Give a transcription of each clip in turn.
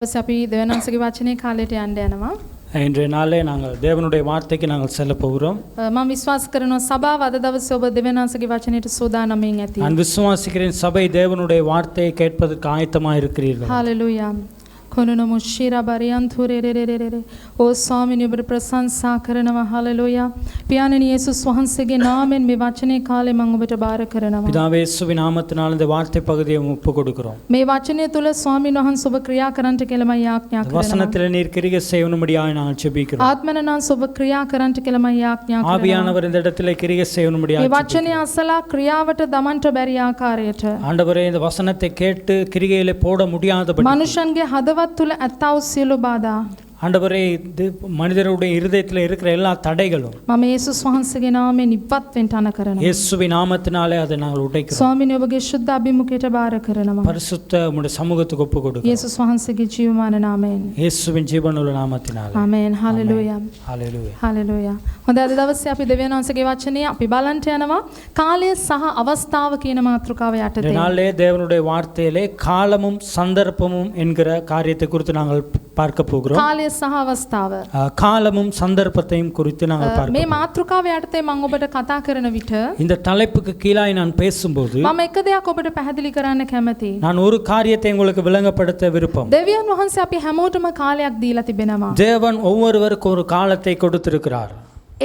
අපි දෙවනන්සගේ වචනේ කාලයට යන්න යනවා. இன்றைய நாளே நாங்கள் தேவனுடைய வார்த்தைக்கு நாங்கள் செல்ல போகிறோம். මම විශ්වාස කරනවා සභාව අද දවසේ ඔබ දෙවනන්සගේ වචනයට සූදානම්ින් ඇති. நான் விசுவாசிக்கிறேன் சபை தேவனுடைய வார்த்தையை கேட்பதற்கு ஆயத்தமாக இருக்கிறீர்கள். හලෙලූයා. කොනන මුෂීරා බරියන්තුරෙරෙරෙරෙරෙ. ඕ ස්වාමීනි ඔබට ප්‍රශංසා කරනවා. හලෙලූයා. පියාණනි යේසුස් වහන්සේගේ නාමයෙන් මේ වචනේ කාලේ මම ඔබට බාර කරනවා. பிதாவே இயேசுவின் நாமத்தினால் இந்த வார்த்தை பகுதியை ஒப்பு கொடுக்கிறோம். මේ වචනය තුල ස්වාමීන් වහන්සේ ඔබ ක්‍රියා කරන්නට කියලා මම යාඥා කරනවා. வசனத்தில் நீர் கிரியை செய்யணும்படியாக நாங்கள் ஜெபிக்கிறோம். ආත්මනනන්ස ඔබ ක්‍රියා කරන්නට කියලා මම යාඥා කරනවා. ஆவியானவர் இந்த இடத்திலே கிரியை செய்யணும்படியாக මේ වචනේ අසලා ක්‍රියාවට දමන්නට බැරි ආකාරයට ஆண்டவரே இந்த வசனத்தை கேட்டு கிரிகையிலே போட முடியாதபடி මනුෂ්‍යන්ගේ හදවත් තුල ඇත්තව සියලු බාධා ஆண்டவரே இது மனிதருடைய இருதயத்தில் இருக்கிற எல்லா தடைகளும் මම යේසුස් වහන්සේගේ නාමයෙන් ඉවත් වෙන්න අන කරනවා. இயேசுவின் நாமத்தினாலே அதை நாங்கள் உடைக்கிறோம். ස්වාමීනි ඔබගේ ශුද්ධ අභිමුඛයට බාර කරනවා. பரிசுத்த உம்முடைய சமூகத்துக்கு ஒப்பு கொடுக்கிறோம். යේසුස් වහන්සේගේ ජීවමාන නාමයෙන්. இயேசுவின் ஜீவனுள்ள நாமத்தினாலே. ආමේන්. හලෙලූයා. ஹalleluya. හලෙලූයා. හොඳයි අද දවසේ අපි දෙවියන් වහන්සේගේ වචනේ අපි බලන්ට යනවා. කාලය සහ අවස්ථාව කියන මාතෘකාව යටතේ. நாளே தேவனுடைய வார்த்தையிலே காலமும் சந்தர்ப்பமும் என்கிற காரியத்தை குறித்து நாங்கள் பார்க்க போகிறோம். කාලය සහ අවස්ථාව. காலமும் சந்தர்ப்பத்தையும் குறித்து நாங்கள் பார்க்க මේ මාතෘකාව යටතේ මම ඔබට කතා කරන විට இந்த தலைப்புக்கு கீழாய் நான் பேசும்போது මම එක දෙයක් ඔබට පැහැදිලි කරන්න කැමතියි. நான் ஒரு காரியத்தை உங்களுக்கு விளங்கப்படுத்த விருப்பம். දෙවියන් වහන්සේ අපි හැමෝටම කාලයක් දීලා තිබෙනවා. தேவன் ஒவ்வொருவருக்கும் ஒரு காலத்தை கொடுத்திருக்கிறார்.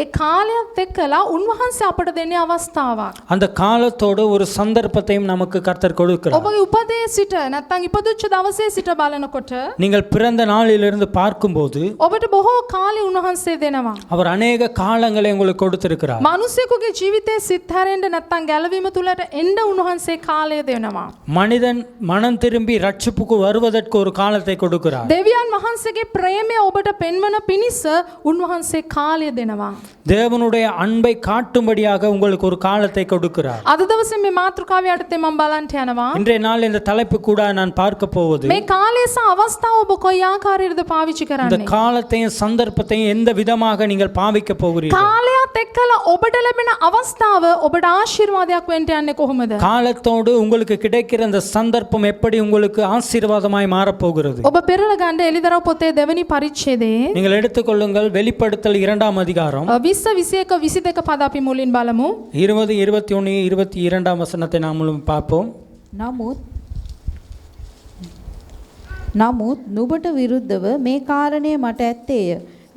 ඒ කාලයත් එක්කලා උන්වහන්සේ අපට දෙන්නේ අවස්ථාවක්. அந்த காலத்தோடு ஒரு சந்தர்ப்பத்தையும் நமக்கு கர்த்தர் கொடுக்கிறார். ඔබගේ උපදේ සිට නැත්නම් ඉපදුච්ච දවසේ සිට බලනකොට நீங்கள் பிறந்த நாளிலிருந்து பார்க்கும்போது ඔබට බොහෝ කාලෙ උන්වහන්සේ දෙනවා. அவர் அநேக காலங்களை உங்களுக்கு கொடுத்திருக்கிறார். මිනිසෙකුගේ ජීවිතේ සිත් හැරෙන්න නැත්නම් ගැලවීම තුලට එන්න උන්වහන්සේ කාලය දෙනවා. மனிதன் மனம் திரும்பி ரட்சிப்புக்கு வருவதற்கு ஒரு காலத்தை கொடுக்கிறார். දෙවියන් වහන්සේගේ ප්‍රේමය ඔබට පෙන්වන පිණිස උන්වහන්සේ කාලය දෙනවා. தேவனுடைய அன்பை காட்டும்படியாக உங்களுக்கு ஒரு காலத்தை கொடுக்கிறார். අද දවසේ මේ මාතෘකාව යටතේ මම බලන්ට යනවා. இன்றைய நாள் இந்த தலைப்பு கூட நான் பார்க்க போவது මේ කාලය සහ අවස්ථාව ඔබ කොයි ආකාරයකද පාවිච්චි இந்த කරන්නේ? காலத்தையும் சந்தர்ப்பத்தையும் எந்த விதமாக நீங்கள் பாவிக்க போகிறீர்கள். කාලයත් එක්කලා ඔබට ලැබෙන අවස්ථාව ඔබට ආශිර්වාදයක් වෙන්න යන්නේ කොහොමද? காலத்தோடு உங்களுக்கு கிடைக்கிற அந்த சந்தர்ப்பம் எப்படி உங்களுக்கு ஆசீர்வாதமாய் மாறப்போகிறது. ඔබ පෙරල ගන්න එලිදරව් පොතේ දෙවෙනි පරිච්ඡේදයේ நீங்கள் எடுத்துக்கொள்ளுங்கள் வெளிப்படுத்தல் 2ஆம் அதிகாரம் 20 21 22 පද අපි මුලින් බලමු. 20 21 22 வசனத்தை நாமும் பார்ப்போம். නමුත් නුඹට විරුද්ධව මේ කාරණය මට ඇත්තේය.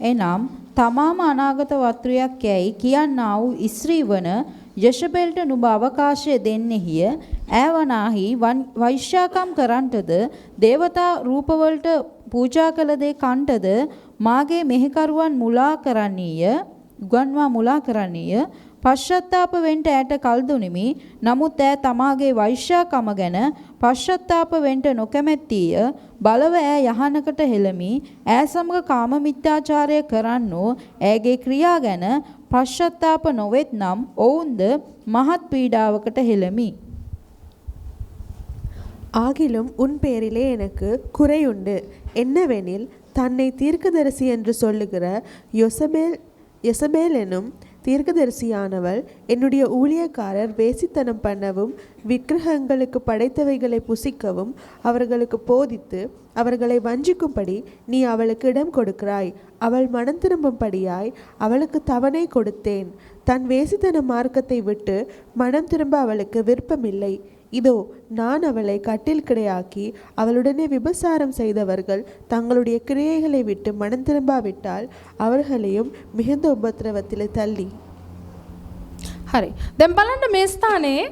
එනම් තමාම අනාගත වත්‍රයක් යැයි කියන්නා වූ ඉස්ත්‍රී වන යෂබෙල්ට නුඹ අවකාශය දෙන්නෙහිය. ඈවනාහි වෛශ්‍යාකම් කරන්ටද දේවතා රූපවලට පූජා කළ දේ කන්ටද මාගේ මෙහෙකරුවන් මුලා කරන්නීය. උගන්වා මුලා කරන්නීය. පශ්චත්තාප වෙන්ට ඈට කල් දුනිමි. නමුත් ඈ තමාගේ වෛශ්‍යාකම ගැන පශ්චත්තාප වෙන්ට නොකැමැත්තීය. බලව ඈ යහනකට හෙළමි. ඈ සමග කාම මිත්‍යාචාරය කරන්නෝ ඈගේ ක්‍රියා ගැන පශ්චත්තාප නොවෙත් නම් ඔවුන්ද මහත් පීඩාවකට හෙළමි. ஆகிலும் உன் பேரிலே எனக்கு குறையுண்டு. என்னவெனில் தன்னை தீர்க்கதரிசி என்று சொல்லுகிற யெசபேல் எனும் தீர்க்கதரிசியானவள் என்னுடைய ஊழியக்காரர் வேசித்தனம் பண்ணவும் விக்கிரகங்களுக்கு படைத்தவைகளை புசிக்கவும் அவர்களுக்கு போதித்து அவர்களை வஞ்சிக்கும்படி நீ அவளுக்கு இடம் கொடுக்கிறாய். அவள் மனம் திரும்பும்படியாய் அவளுக்கு தவணை கொடுத்தேன். தன் வேசித்தன மார்க்கத்தை விட்டு மனம் திரும்ப அவளுக்கு விருப்பமில்லை. இதோ நான் அவளை கட்டில் கிடையாக்கி அவளுடனே விபசாரம் செய்தவர்கள் தங்களுடைய கிரியைகளை விட்டு மனம் திரும்பாவிட்டால் அவர்களையும் மிகுந்த உபத்திரவத்தில் தள்ளி. හරි. දැන් බලන්න මේ ස්ථානයේ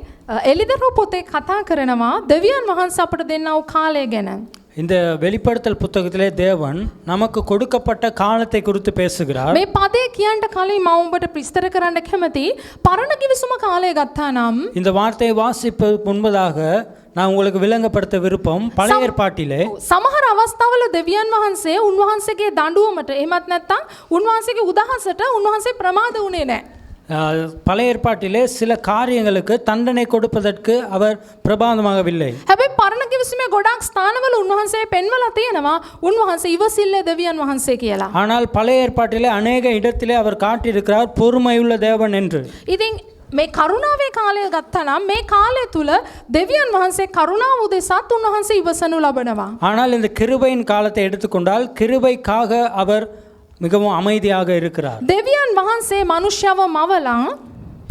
එලිදරව් පොතේ කතා කරනවා දෙවියන් වහන්සේ අපට දෙන්නා වූ කාලය ගැන. இந்த வெளிப்படுத்தல் புத்தகத்திலே தேவன் நமக்கு கொடுக்கப்பட்ட காலத்தை குறித்து பேசுகிறார். මේ පදේ කියන්න කලින් මම ඔබට විස්තර කරන්න කැමතියි. පරණ කිවිසුම කාලය ගත්තා නම් இந்த வார்த்தையை வாசிப்பதற்கு முன்பதாக நான் உங்களுக்கு விளங்கப்படுத்த விருப்பம் பழைய ஏற்பாட்டிலே සමහර අවස්ථාවල දෙවියන් වහන්සේ උන්වහන්සේගේ දඬුවමට එහෙමත් නැත්නම් උන්වහන්සේගේ උදහසට උන්වහන්සේ ප්‍රමාද වුණේ නැහැ. பழைய ஏற்பாட்டிலே சில காரியங்களுக்கு தண்டனை கொடுப்பதற்கு அவர் பிரபாதமாகவில்லை. හැබැයි පරණ කිවිසුමේ ගොඩාක් ස්ථානවල උන්වහන්සේ පෙන්වලා තියෙනවා උන්වහන්සේ ඉවසිල්ල දෙවියන් වහන්සේ කියලා. ஆனால் பழைய ஏற்பாட்டிலே அநேக இடத்திலே அவர் காட்டியிருக்கிறார் பொறுமையுள்ள தேவன் என்று. ඉතින් මේ කරුණාවේ කාලය ගත්තනම් මේ කාලය තුල දෙවියන් වහන්සේ කරුණාව උදෙසාත් උන්වහන්සේ ඉවසනු ලබනවා. ஆனால் இந்த கிருபையின் காலத்தை எடுத்துக்கொண்டால் கிருபைக்காக அவர் மிகவும் அமைதியாக இருக்கிறார். දෙවියන් වහන්සේ මනුෂ්‍යව මවලා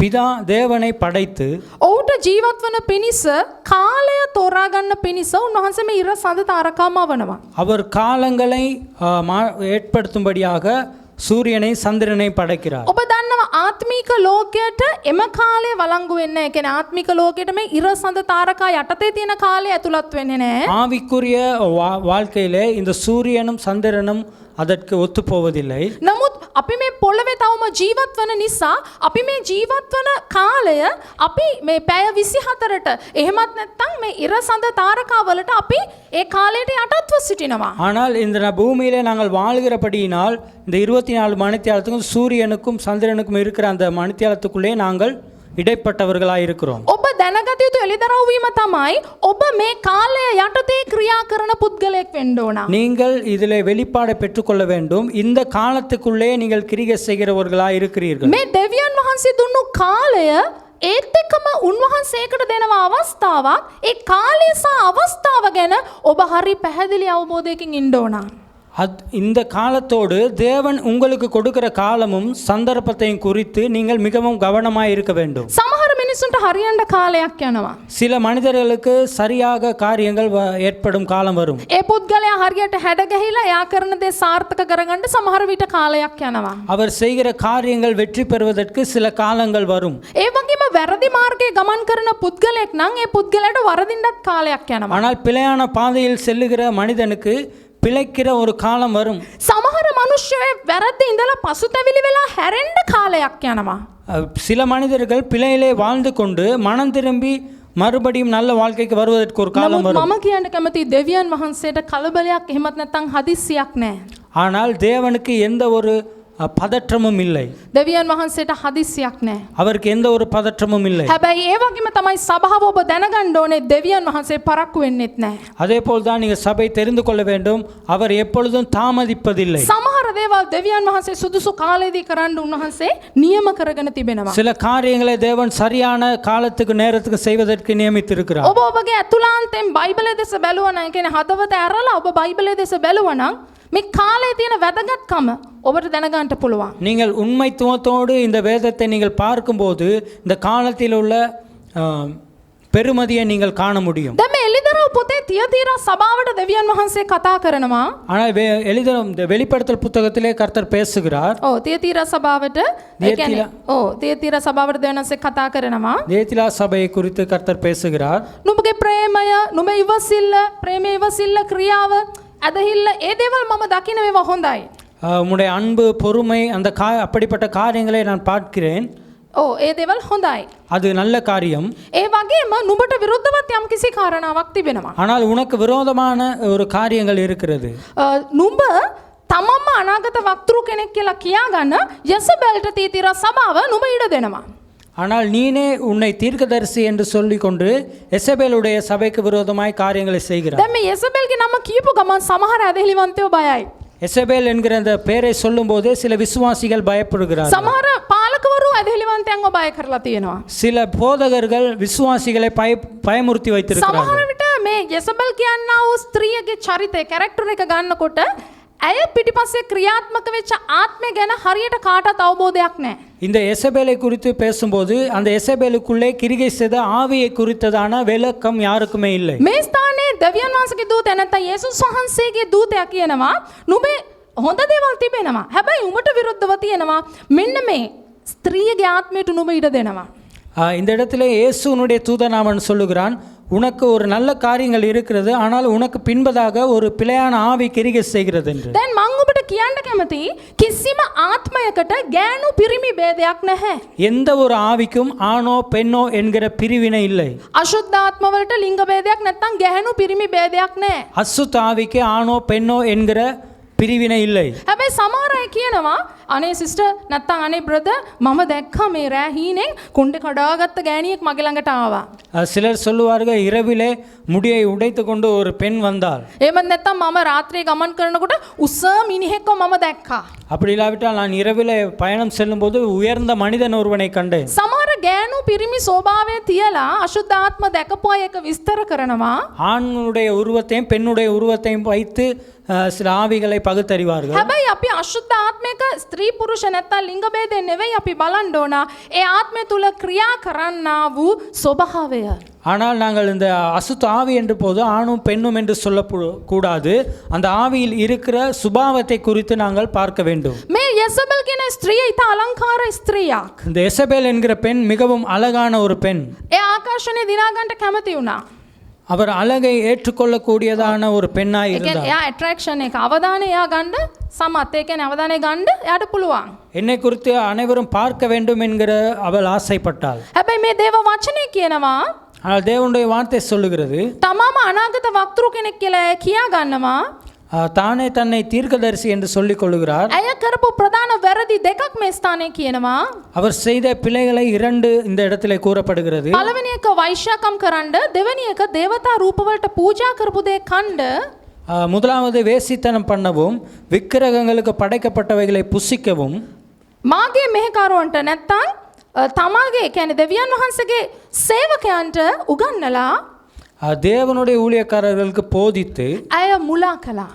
பிதா தேவனை படைத்து ඔහුට ජීවත් වන පිණිස කාලය තෝරා ගන්න පිණිස උන්වහන්සේ මේ ඉර සඳ තාරකා මවනවා. அவர் காலங்களை ஏற்படுத்தும்படியாக சூரியனை சந்திரனை படைக்கிறார். ඔබ දන්නවා ආත්මික ලෝකයට එම කාලය වළංගු වෙන්නේ නැහැ. කියන්නේ ආත්මික ලෝකයට මේ ඉර සඳ තාරකා යටතේ තියෙන කාලය ඇතුළත් වෙන්නේ නැහැ. ஆவிக்குரிய வாழ்க்கையிலே இந்த சூரியனும் சந்திரனும் அதற்கு ஒத்து போவதில்லை. නමුත් අපි මේ පොළවේ තවම ජීවත් වන නිසා අපි මේ ජීවත් වන කාලය අපි මේ පැය 24ට එහෙමත් නැත්නම් මේ ඉර සඳ තාරකා වලට අපි ඒ කාලයට යටත්ව සිටිනවා. ஆனால் இந்த பூமியிலே நாங்கள் வாழ்கிறபடியினால் இந்த 24 மணித்தியாலத்துக்கும் சூரியனுக்கும் சந்திரனுக்கும் இருக்கிற அந்த மணித்தியாலத்துக்குள்ளே நாங்கள் இடைப்பட்டவர்களாக இருக்கிறோம். ඔබ දැනගත යුතු එළිදරව් වීම තමයි ඔබ මේ කාලය යටතේ ක්‍රියා කරන පුද්ගලයෙක් වෙන්න ඕන. நீங்கள் இதிலே வெளிப்பாடை பெற்றுக்கொள்ள வேண்டும். இந்த காலத்துக்குள்ளே நீங்கள் கிரியை செய்கிறவர்களாக இருக்கிறீர்கள். මේ දෙවියන් වහන්සේ දුන්නු කාලය ඒත් එක්කම උන්වහන්සේකට දෙනවා අවස්ථාවක්. ඒ කාලය සහ අවස්ථාව ගැන ඔබ හරි පැහැදිලි අවබෝධයකින් ඉන්න ඕන. இந்த காலத்தோடு தேவன் உங்களுக்கு கொடுக்கிற காலமும் சந்தர்ப்பத்தையும் குறித்து நீங்கள் மிகவும் கவனமாக இருக்க வேண்டும். සමහර මිනිසුන්ට හරියන්න කාලයක් යනවා. சில மனிதர்களுக்கு சரியாக காரியங்கள் ஏற்படும் காலம் வரும். ඒ පුද්ගලයා හරියට හැඩ ගැහිලා එයා කරන දේ සාර්ථක කරගන්න සමහර විට කාලයක් යනවා. அவர் செய்கிற காரியங்கள் வெற்றி பெறுவதற்கு சில காலங்கள் வரும். ඒ වගේම වැරදි මාර්ගයේ ගමන් කරන පුද්ගලයෙක් නම් ඒ පුද්ගලයාට වරදින්නත් කාලයක් යනවා. ஆனால் பிழையான பாதையில் செல்லுகிற மனிதனுக்கு பிழைக்கிற ஒரு காலம் வரும். සමහර මිනිස්සුන්ගේ වැරද්ද ඉඳලා පසුතැවිලි වෙලා හැරෙන්න කාලයක් යනවා. சில மனிதர்கள் பிழையிலே வாழ்ந்து கொண்டு மனம் திரும்பி மறுபடியும் நல்ல வாழ்க்கைக்கு வருவதற்கு ஒரு காலம் வரும். මම කියන්න කැමති දෙවියන් වහන්සේට කලබලයක් එහෙමත් නැත්නම් හදිස්සියක් නැහැ. ஆனால் தேவனுக்கு எந்த ஒரு பதற்றமும் இல்லை. දෙවියන් වහන්සේට හදිස්සියක් නැහැ. அவருக்கு எந்த ஒரு பதற்றமும் இல்லை. හැබැයි ඒ වගේම තමයි සභාව ඔබ දැනගන්න ඕනේ දෙවියන් වහන්සේ පරක්කු වෙන්නෙත් නැහැ. அதே போல் தான் நீங்கள் சபை தெரிந்து கொள்ள வேண்டும். அவர் எப்பொழுதும் தாமதிப்பதில்லை. සමහර දේවල් දෙවියන් වහන්සේ සුදුසු කාලෙදී කරන්න උන්වහන්සේ නියම කරගෙන තිබෙනවා. சில காரியங்களை தேவன் சரியான காலத்துக்கு நேரத்துக்கு செய்வதற்கு நியமித்திருக்கிறார். ඔබ ඔබගේ අතුලාන්තයෙන් බයිබලයේ දෙස බැලුවා නම් කියන්නේ හදවත ඇරලා ඔබ බයිබලයේ දෙස බැලුවා නම් මේ කාලයේ තියෙන වැදගත්කම ඔබට දැනගන්න පුළුවන්. நீங்கள் உண்மைத்துவத்தோடு இந்த வேதத்தை நீங்கள் பார்க்கும்போது இந்த காலத்தில் உள்ள பெருமதியை நீங்கள் காண முடியும். දැන් මේ එළිදරව් පොතේ තියතීරා සභාවට දෙවියන් වහන්සේ කතා කරනවා. ஆனால் இந்த வெளிப்படுத்தல் புத்தகத்திலே கர்த்தர் பேசுகிறார். ඔව් තියතීරා සභාවට ඒ කියන්නේ ඔව් තියතීරා සභාවට දෙවියන් වහන්සේ කතා කරනවා. தியத்திலா சபையை குறித்து கர்த்தர் பேசுகிறார். නුඹගේ ප්‍රේමය, නුඹ ඉවසිල්ල, ප්‍රේමයේ ඉවසිල්ල ක්‍රියාව, ඇදහිල්ල ඒ දේවල් මම දකින මේවා හොඳයි. உம்முடைய அன்பு பொறுமை அந்த அப்படிப்பட்ட காரியங்களை நான் பார்க்கிறேன். ඔව් ඒ දේවල් හොඳයි. அது நல்ல காரியம். ඒ වගේම නුඹට විරුද්ධවත් යම් කිසි කාරණාවක් තිබෙනවා. ஆனால் உனக்கு விரோதமான ஒரு காரியங்கள் இருக்கிறது. නුඹ තමන්ම අනාගත වක්තෘ කෙනෙක් කියලා කියාගන්න යසබෙල්ට තීතිරා සභාව නුඹ ඉඩ දෙනවා. ஆனால் நீனே உன்னை தீர்க்கதரிசி என்று சொல்லிக்கொண்டு எசபேலுடைய சபைக்கு விரோதமாய் காரியங்களை செய்கிறார். දැන් මේ යසබෙල්ගේ නම කියපු ගමන් සමහර ඇදහිලිවන්තයෝ බයයි. எசபேல் என்கிற அந்த பெயரை சொல்லும்போது சில விசுவாசிகள் பயப்படுகிறார்கள். සමහර පාලකවරු ඇදහිලිවන්තයන්ව බය කරලා තියෙනවා. சில போதகர்கள் விசுவாசிகளை பயமுறுத்தி සමහර வைத்திருக்கிறார்கள். විට මේ යසබෙල් කියනා වූ ස්ත්‍රියගේ චරිතය කැරක්ටර් එක ගන්නකොට ඇය පිටිපස්සේ ක්‍රියාත්මක වෙච්ච ආත්මය ගැන හරියට කාටවත් අවබෝධයක් නැහැ. இந்த எசபேலை குறித்து பேசும்போது அந்த எசபேலுக்குள்ளே கிரிகை செய்த ஆவியை குறித்ததான விளக்கம் யாருக்குமே இல்லை. මේ ස්ථානයේ දෙවියන් වහන්සේගේ දූතය නැත්නම් යේසුස් වහන්සේගේ දූතයා කියනවා නුඹේ හොඳ දේවල් තිබෙනවා. හැබැයි උඹට විරුද්ධව තියෙනවා මෙන්න මේ ස්ත්‍රියගේ ආත්මයට නුඹ ඉඩ දෙනවා. இந்த இடத்துல இயேசுனுடைய தூதனாமன் சொல்லுகிறான், உனக்கு ஒரு நல்ல காரியங்கள் இருக்கிறது, ஆனால் உனக்கு பின்பதாக ஒரு பிழையான ஆவி கிரிகை செய்கிறது என்று. දැන් මම ඔබට කියන්න කැමති කිසිම ආත්මයකට ගෑනු පිරිමි ભેදයක් නැහැ. எந்த ஒரு ஆவிக்கும் ஆணோ பெண்ணோ என்கிற பிரிவினை இல்லை. අශුද්ධ ආත්මවලට ලිංග ભેදයක් නැත්නම් ගැහැණු පිරිමි ભેදයක් නැහැ. அசுத்த ஆவிக்கு ஆணோ பெண்ணோ என்கிற பிரிவினை இல்லை. හැබැයි සමහර අය කියනවා අනේ සිස්ටර් නැත්නම් අනේ බ්‍රදර් මම දැක්කා මේ රෑ හීනෙන් කුණ්ඩේ කඩාගත්ත ගෑණියෙක් මගේ ළඟට ආවා. சிலர் சொல்லுவார்கள், இரவிலே முடியை உடைத்து கொண்டு ஒரு பெண் வந்தாள். එහෙම නැත්නම් මම රාත්‍රියේ ගමන් කරනකොට උස මිනිහෙක්ව මම දැක්කා. அப்படி இல்லாவிட்டால் நான் இரவிலே பயணம் செல்லும்போது உயர்ந்த மனிதன் ஒருவனை கண்டேன். සමහර ගෑනු පැරණු පිරිමි ස්වභාවය තියලා අශුද්ධ ආත්ම දැකපු අය එක විස්තර කරනවා. ஆணுடைய உருவத்தையும் பெண்ணுடைய உருவத்தையும் வைத்து சில ஆவிகளை பகுத்தறிவார்கள். හැබැයි අපි අශුද්ධ ආත්මයක ස්ත්‍රී පුරුෂ නැත්තම් ලිංග භේදය නෙවෙයි අපි බලන්න ඕන. ඒ ආත්මය තුල ක්‍රියා කරන්නා වූ ස්වභාවය. ஆனால் நாங்கள் இந்த அசுத்த ஆவி என்று போது ஆணும் பெண்ணும் என்று சொல்லக்கூடாது. அந்த ஆவியில் இருக்கிற சுபாவத்தை குறித்து நாங்கள் பார்க்க வேண்டும். මේ යෙසබෙල් කියන ස්ත්‍රිය ඉතා අලංකාර ස්ත්‍රියක්. இந்த எசபேல் என்கிற பெண் மிகவும் அழகான ஒரு பெண். ඒ ආකර්ෂණය දිනා ගන්නට කැමති වුණා. அவர் அழகை ஏற்றுக்கொள்ளக்கூடியதான ஒரு பெண்ணாய் ඒ කියන්නේ இருந்தார். එයා ඇට්‍රැක්ෂන් එක අවධානය එයා ගන්න සමත්. ඒ කියන්නේ අවධානය ගන්න එයාට පුළුවන්. என்னை குறித்து அனைவரும் பார்க்க வேண்டும் என்கிற அவள் ஆசைப்பட்டாள். හැබැයි මේ දේව වචනේ කියනවා ஆனால் தேவனுடைய வார்த்தை சொல்லுகிறது තමාම අනාගත වක්තෘ කෙනෙක් කියලා කියා ගන්නවා. தானே தன்னை தீர்க்கதரிசி என்று சொல்லிக் கொள்கிறார். ඇය කරපු ප්‍රධාන වැරදි දෙකක් මේ ස්ථානයේ කියනවා. அவர் செய்த பிழைகளை 2 இந்த இடத்திலே கூறப்படுகிறது. පළවෙනි එක වෛශ්‍යකම් කරන්න, දෙවෙනි එක දේවතා රූප වලට පූජා කරපු දේ කණ්ඩ. முதலாவது வேசித்தனம் பண்ணவும் விக்கிரகங்களுக்கு படைக்கப்பட்டவைகளை புசிக்கவும் මාගේ මෙහෙකරුවන්ට නැත්තම් තමාගේ කියන්නේ දෙවියන් වහන්සේගේ සේවකයන්ට උගන්නලා தேவனுடைய ஊழியக்காரர்களுக்கு போதித்து ඇය මුලා කළා.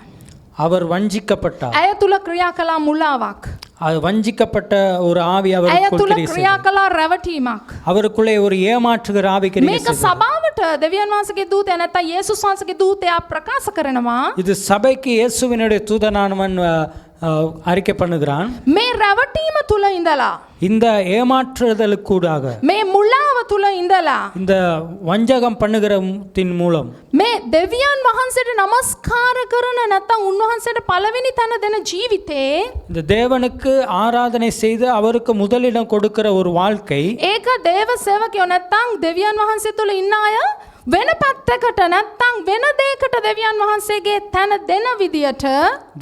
அவர் வஞ்சிக்கப்பட்டார். ඇය තුල ක්‍රියා කළා මුලාවක්. அது வஞ்சிக்கப்பட்ட ஒரு ஆவி ඇය அவருக்குள் තුල கிரியை ක්‍රියා செய்தது. කළා රැවටීමක්. அவருக்குள்ளே ஒரு ஏமாற்றுகிற ஆவி கிரியை මේක செய்தது. සභාවට දෙවියන් වහන්සේගේ දූතයා නැත්තම් යේසුස් වහන්සේගේ දූතයා ප්‍රකාශ කරනවා. இது சபைக்கு இயேசுவினுடைய தூதனானவன் அறிக்கை பண்ணுகிறான். මේ රැවටීම තුල ඉඳලා இந்த ஏமாற்றுதலுக்கூடாக මේ මුලාව තුල ඉඳලා இந்த வஞ்சகம் பண்ணுகிறதின் மூலம் මේ දෙවියන් වහන්සේට නමස්කාර කරන නැත්තම් උන්වහන්සේට පළවෙනි තැන දෙන ජීවිතේ இந்த தேவனுக்கு ஆராதனை செய்து அவருக்கு முதலிடம் கொடுக்கிற ஒரு வாழ்க்கை ඒක දේව සේවකයෝ නැත්තම් දෙවියන් වහන්සේ තුල ඉන්න අය වෙන පැත්තකට නැත්තම් වෙන දෙයකට දෙවියන් වහන්සේගේ තැන දෙන විදියට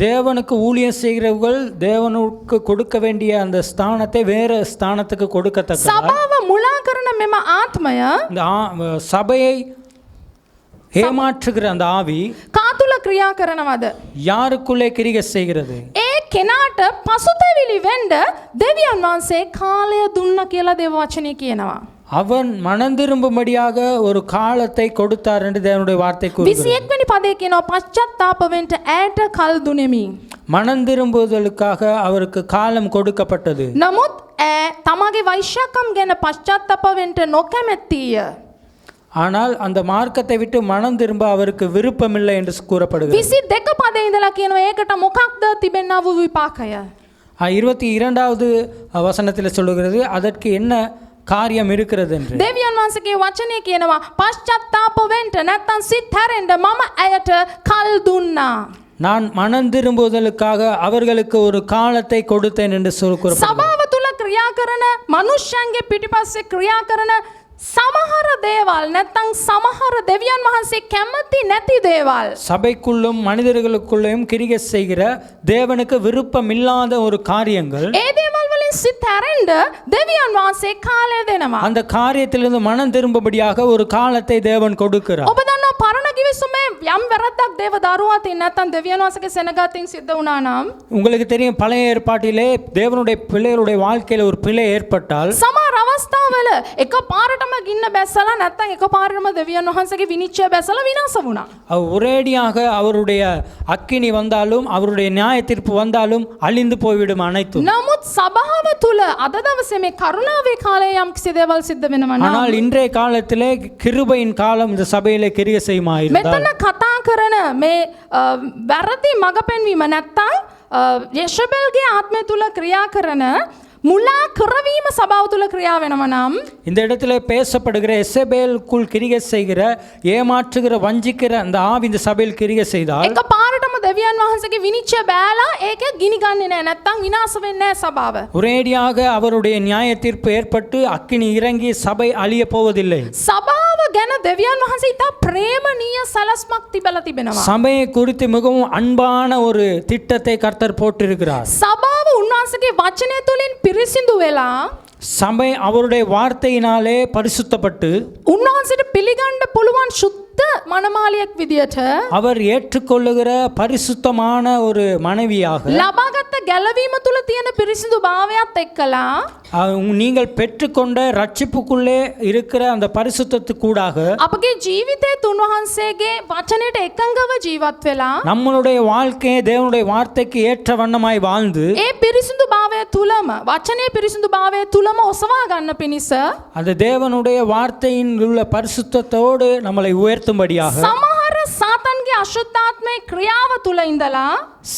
தேவனுக்கு ஊழியம் செய்கிறவர்கள் தேவனுக்கு கொடுக்க வேண்டிய அந்த ஸ்தானத்தை வேற ஸ்தானத்துக்கு கொடுக்கத்தக்க සභාව මුලා කරන මෙම ආත්මය இந்த சபையை ஏமாற்றுகிற அந்த ஆவி කා තුල ක්‍රියා කරනවද? யாருக்குள்ளே கிரியை செய்கிறது? ඒ කෙනාට පසුතැවිලි වෙන්න දෙවියන් වහන්සේ කාලය දුන්න කියලා දේව වචනේ කියනවා. அவன் மனந்திரும்பும்படியாக ஒரு காலத்தை கொடுத்தார் என்று தேவனுடைய வார்த்தை கூறுகிறது. 21 වෙනි පදේ කියනවා පශ්චාත්තාප වෙන්න ඈට කල් දුනෙමි. மனந்திரும்புதலுக்காக அவருக்கு காலம் கொடுக்கப்பட்டது. නමුත් තමගේ වෛශ්‍යකම් ගැන පශ්චාත්තාප වෙන්න නොකමැතිය. ஆனால் அந்த மார்க்கத்தை விட்டு மனம் திரும்ப அவருக்கு விருப்பமில்லை என்று கூறப்படுகிறது. 22 පදේ ඉඳලා කියනවා ඒකට මොකක්ද තිබෙන්නා වූ විපාකය. 22வது வசனத்தில் சொல்லுகிறது அதற்கு என்ன காரியம் இருக்கிறது என்று. දෙවියන් වහන්සේගේ වචනේ කියනවා පශ්චාත්තාප වෙන්න නැත්තම් සිත් හැරෙන්න මම ඇයට කල් දුන්නා. நான் மனம் திரும்புவதற்காக அவர்களுக்கு ஒரு காலத்தை கொடுத்தேன் என்று கூறப்படுகிறது. සභාව තුල ක්‍රියා කරන මනුෂ්‍යයන්ගේ පිටිපස්සේ ක්‍රියා කරන සමහර දේවල් නැත්තම් සමහර දෙවියන් වහන්සේ කැමති නැති දේවල් சபைக்குள்ளும் மனிதர்களுக்குள்ளேயும் கிரியை செய்கிற தேவனுக்கு விருப்பம் இல்லாத ஒரு காரியங்கள் ඒ දේවල් වලින් සිත් හැරෙන්න දෙවියන් වහන්සේ කාලය දෙනවා. அந்த காரியத்திலிருந்து மனம் திரும்பும்படியாக ஒரு காலத்தை தேவன் கொடுக்கிறார். ඔබ දන්නවා පරණ කිවිසුමේ යම් වැරද්දක් දේව දරුවාතින් නැත්තම් දෙවියන් වහන්සේගේ සෙනගතින් සිද්ධ වුණා නම් உங்களுக்கு தெரியும் பழைய ஏற்பாட்டிலே தேவனுடைய பிள்ளைகளுடைய வாழ்க்கையில் ஒரு பிழை ஏற்பட்டால் සමහර අවස්ථාවල එක පාරටම ගින්න බැස්සලා නැත්තම් එක පාරටම දෙවියන් වහන්සේගේ විනිශ්චය බැස්සලා විනාශ වුණා. ஒரேடியாக அவருடைய அக்கினி வந்தாலும் அவருடைய நியாய தீர்ப்பு வந்தாலும் அழிந்து போய்விடும் அனைத்தும். නමුත් සභාව තුල අද දවසේ මේ කරුණාවේ කාලේ යම් කිසි දේවල් සිද්ධ වෙනවා නම් ஆனால் இன்றைய காலத்திலே கிருபையின் காலம் இந்த சபையிலே கிரியை செய்யுமாயிருந்தால் මෙතන කතා කරන මේ වැරදි මඟ පෙන්වීම නැත්තම් යෙෂබෙල්ගේ ආත්මය තුල ක්‍රියා කරන මුලා කරවීම සභාව තුල ක්‍රියා වෙනවා නම් இந்த இடத்துல பேசப்படுகிற எசபேலுக்குள் கிரியை செய்கிற ஏமாற்றுகிற வஞ்சிக்கிற அந்த ஆவி இந்த சபையில் கிரியை செய்தால் එක පාරටම දෙවියන් වහන්සේගේ විනිශ්චය බෑලා ඒක ගිනි ගන්නේ නැහැ නැත්තම් විනාශ වෙන්නේ නැහැ සභාව. ஒரேடியாக அவருடைய நியாய தீர்ப்பு ஏற்பட்டு அக்கினி இறங்கி சபை அழிய போவதில்லை. සභාව ගැන දෙවියන් වහන්සේ ඉතා ප්‍රේමණීය සලස්මක් තිබලා තිබෙනවා. சபையை குறித்து மிகவும் அன்பான ஒரு திட்டத்தை கர்த்தர் போட்டிருக்கிறார். සභාව උන්වහන්සේගේ වචනය තුලින් පිරිසිදු වෙලා சபை அவருடைய வார்த்தையினாலே பரிசுத்தப்பட்டு උන්වහන්සේට පිළිගන්න පුළුවන් සුද්ධ මනමාලියක් විදියට அவர் ஏற்றுக்கொள்ளுகிற பரிசுத்தமான ஒரு மனைவியாக ලබාගත් ගැලවීම තුල තියෙන පිරිසිදු භාවයත් එක්කලා நீங்கள் பெற்றுக்கொண்ட ரட்சிப்புக்குள்ளே இருக்கிற அந்த பரிசுத்தத்துக்கூடாக අපගේ ජීවිතයේ තුන්වහන්සේගේ වචනයට එකඟව ජීවත් වෙලා நம்மளுடைய வாழ்க்கையை தேவனுடைய வார்த்தைக்கு ஏற்ற வண்ணமாய் வாழ்ந்து ඒ පිරිසිදු භාවය තුලම වචනේ පිරිසිදු භාවය තුලම ඔසවා ගන්න පිණිස அந்த தேவனுடைய வார்த்தையின் உள்ள பரிசுத்தத்தோடு நம்மளை உயர்த்தும்படியாக සමහර සාතන්ගේ අශුද්ධාත්මේ ක්‍රියාව තුල ඉඳලා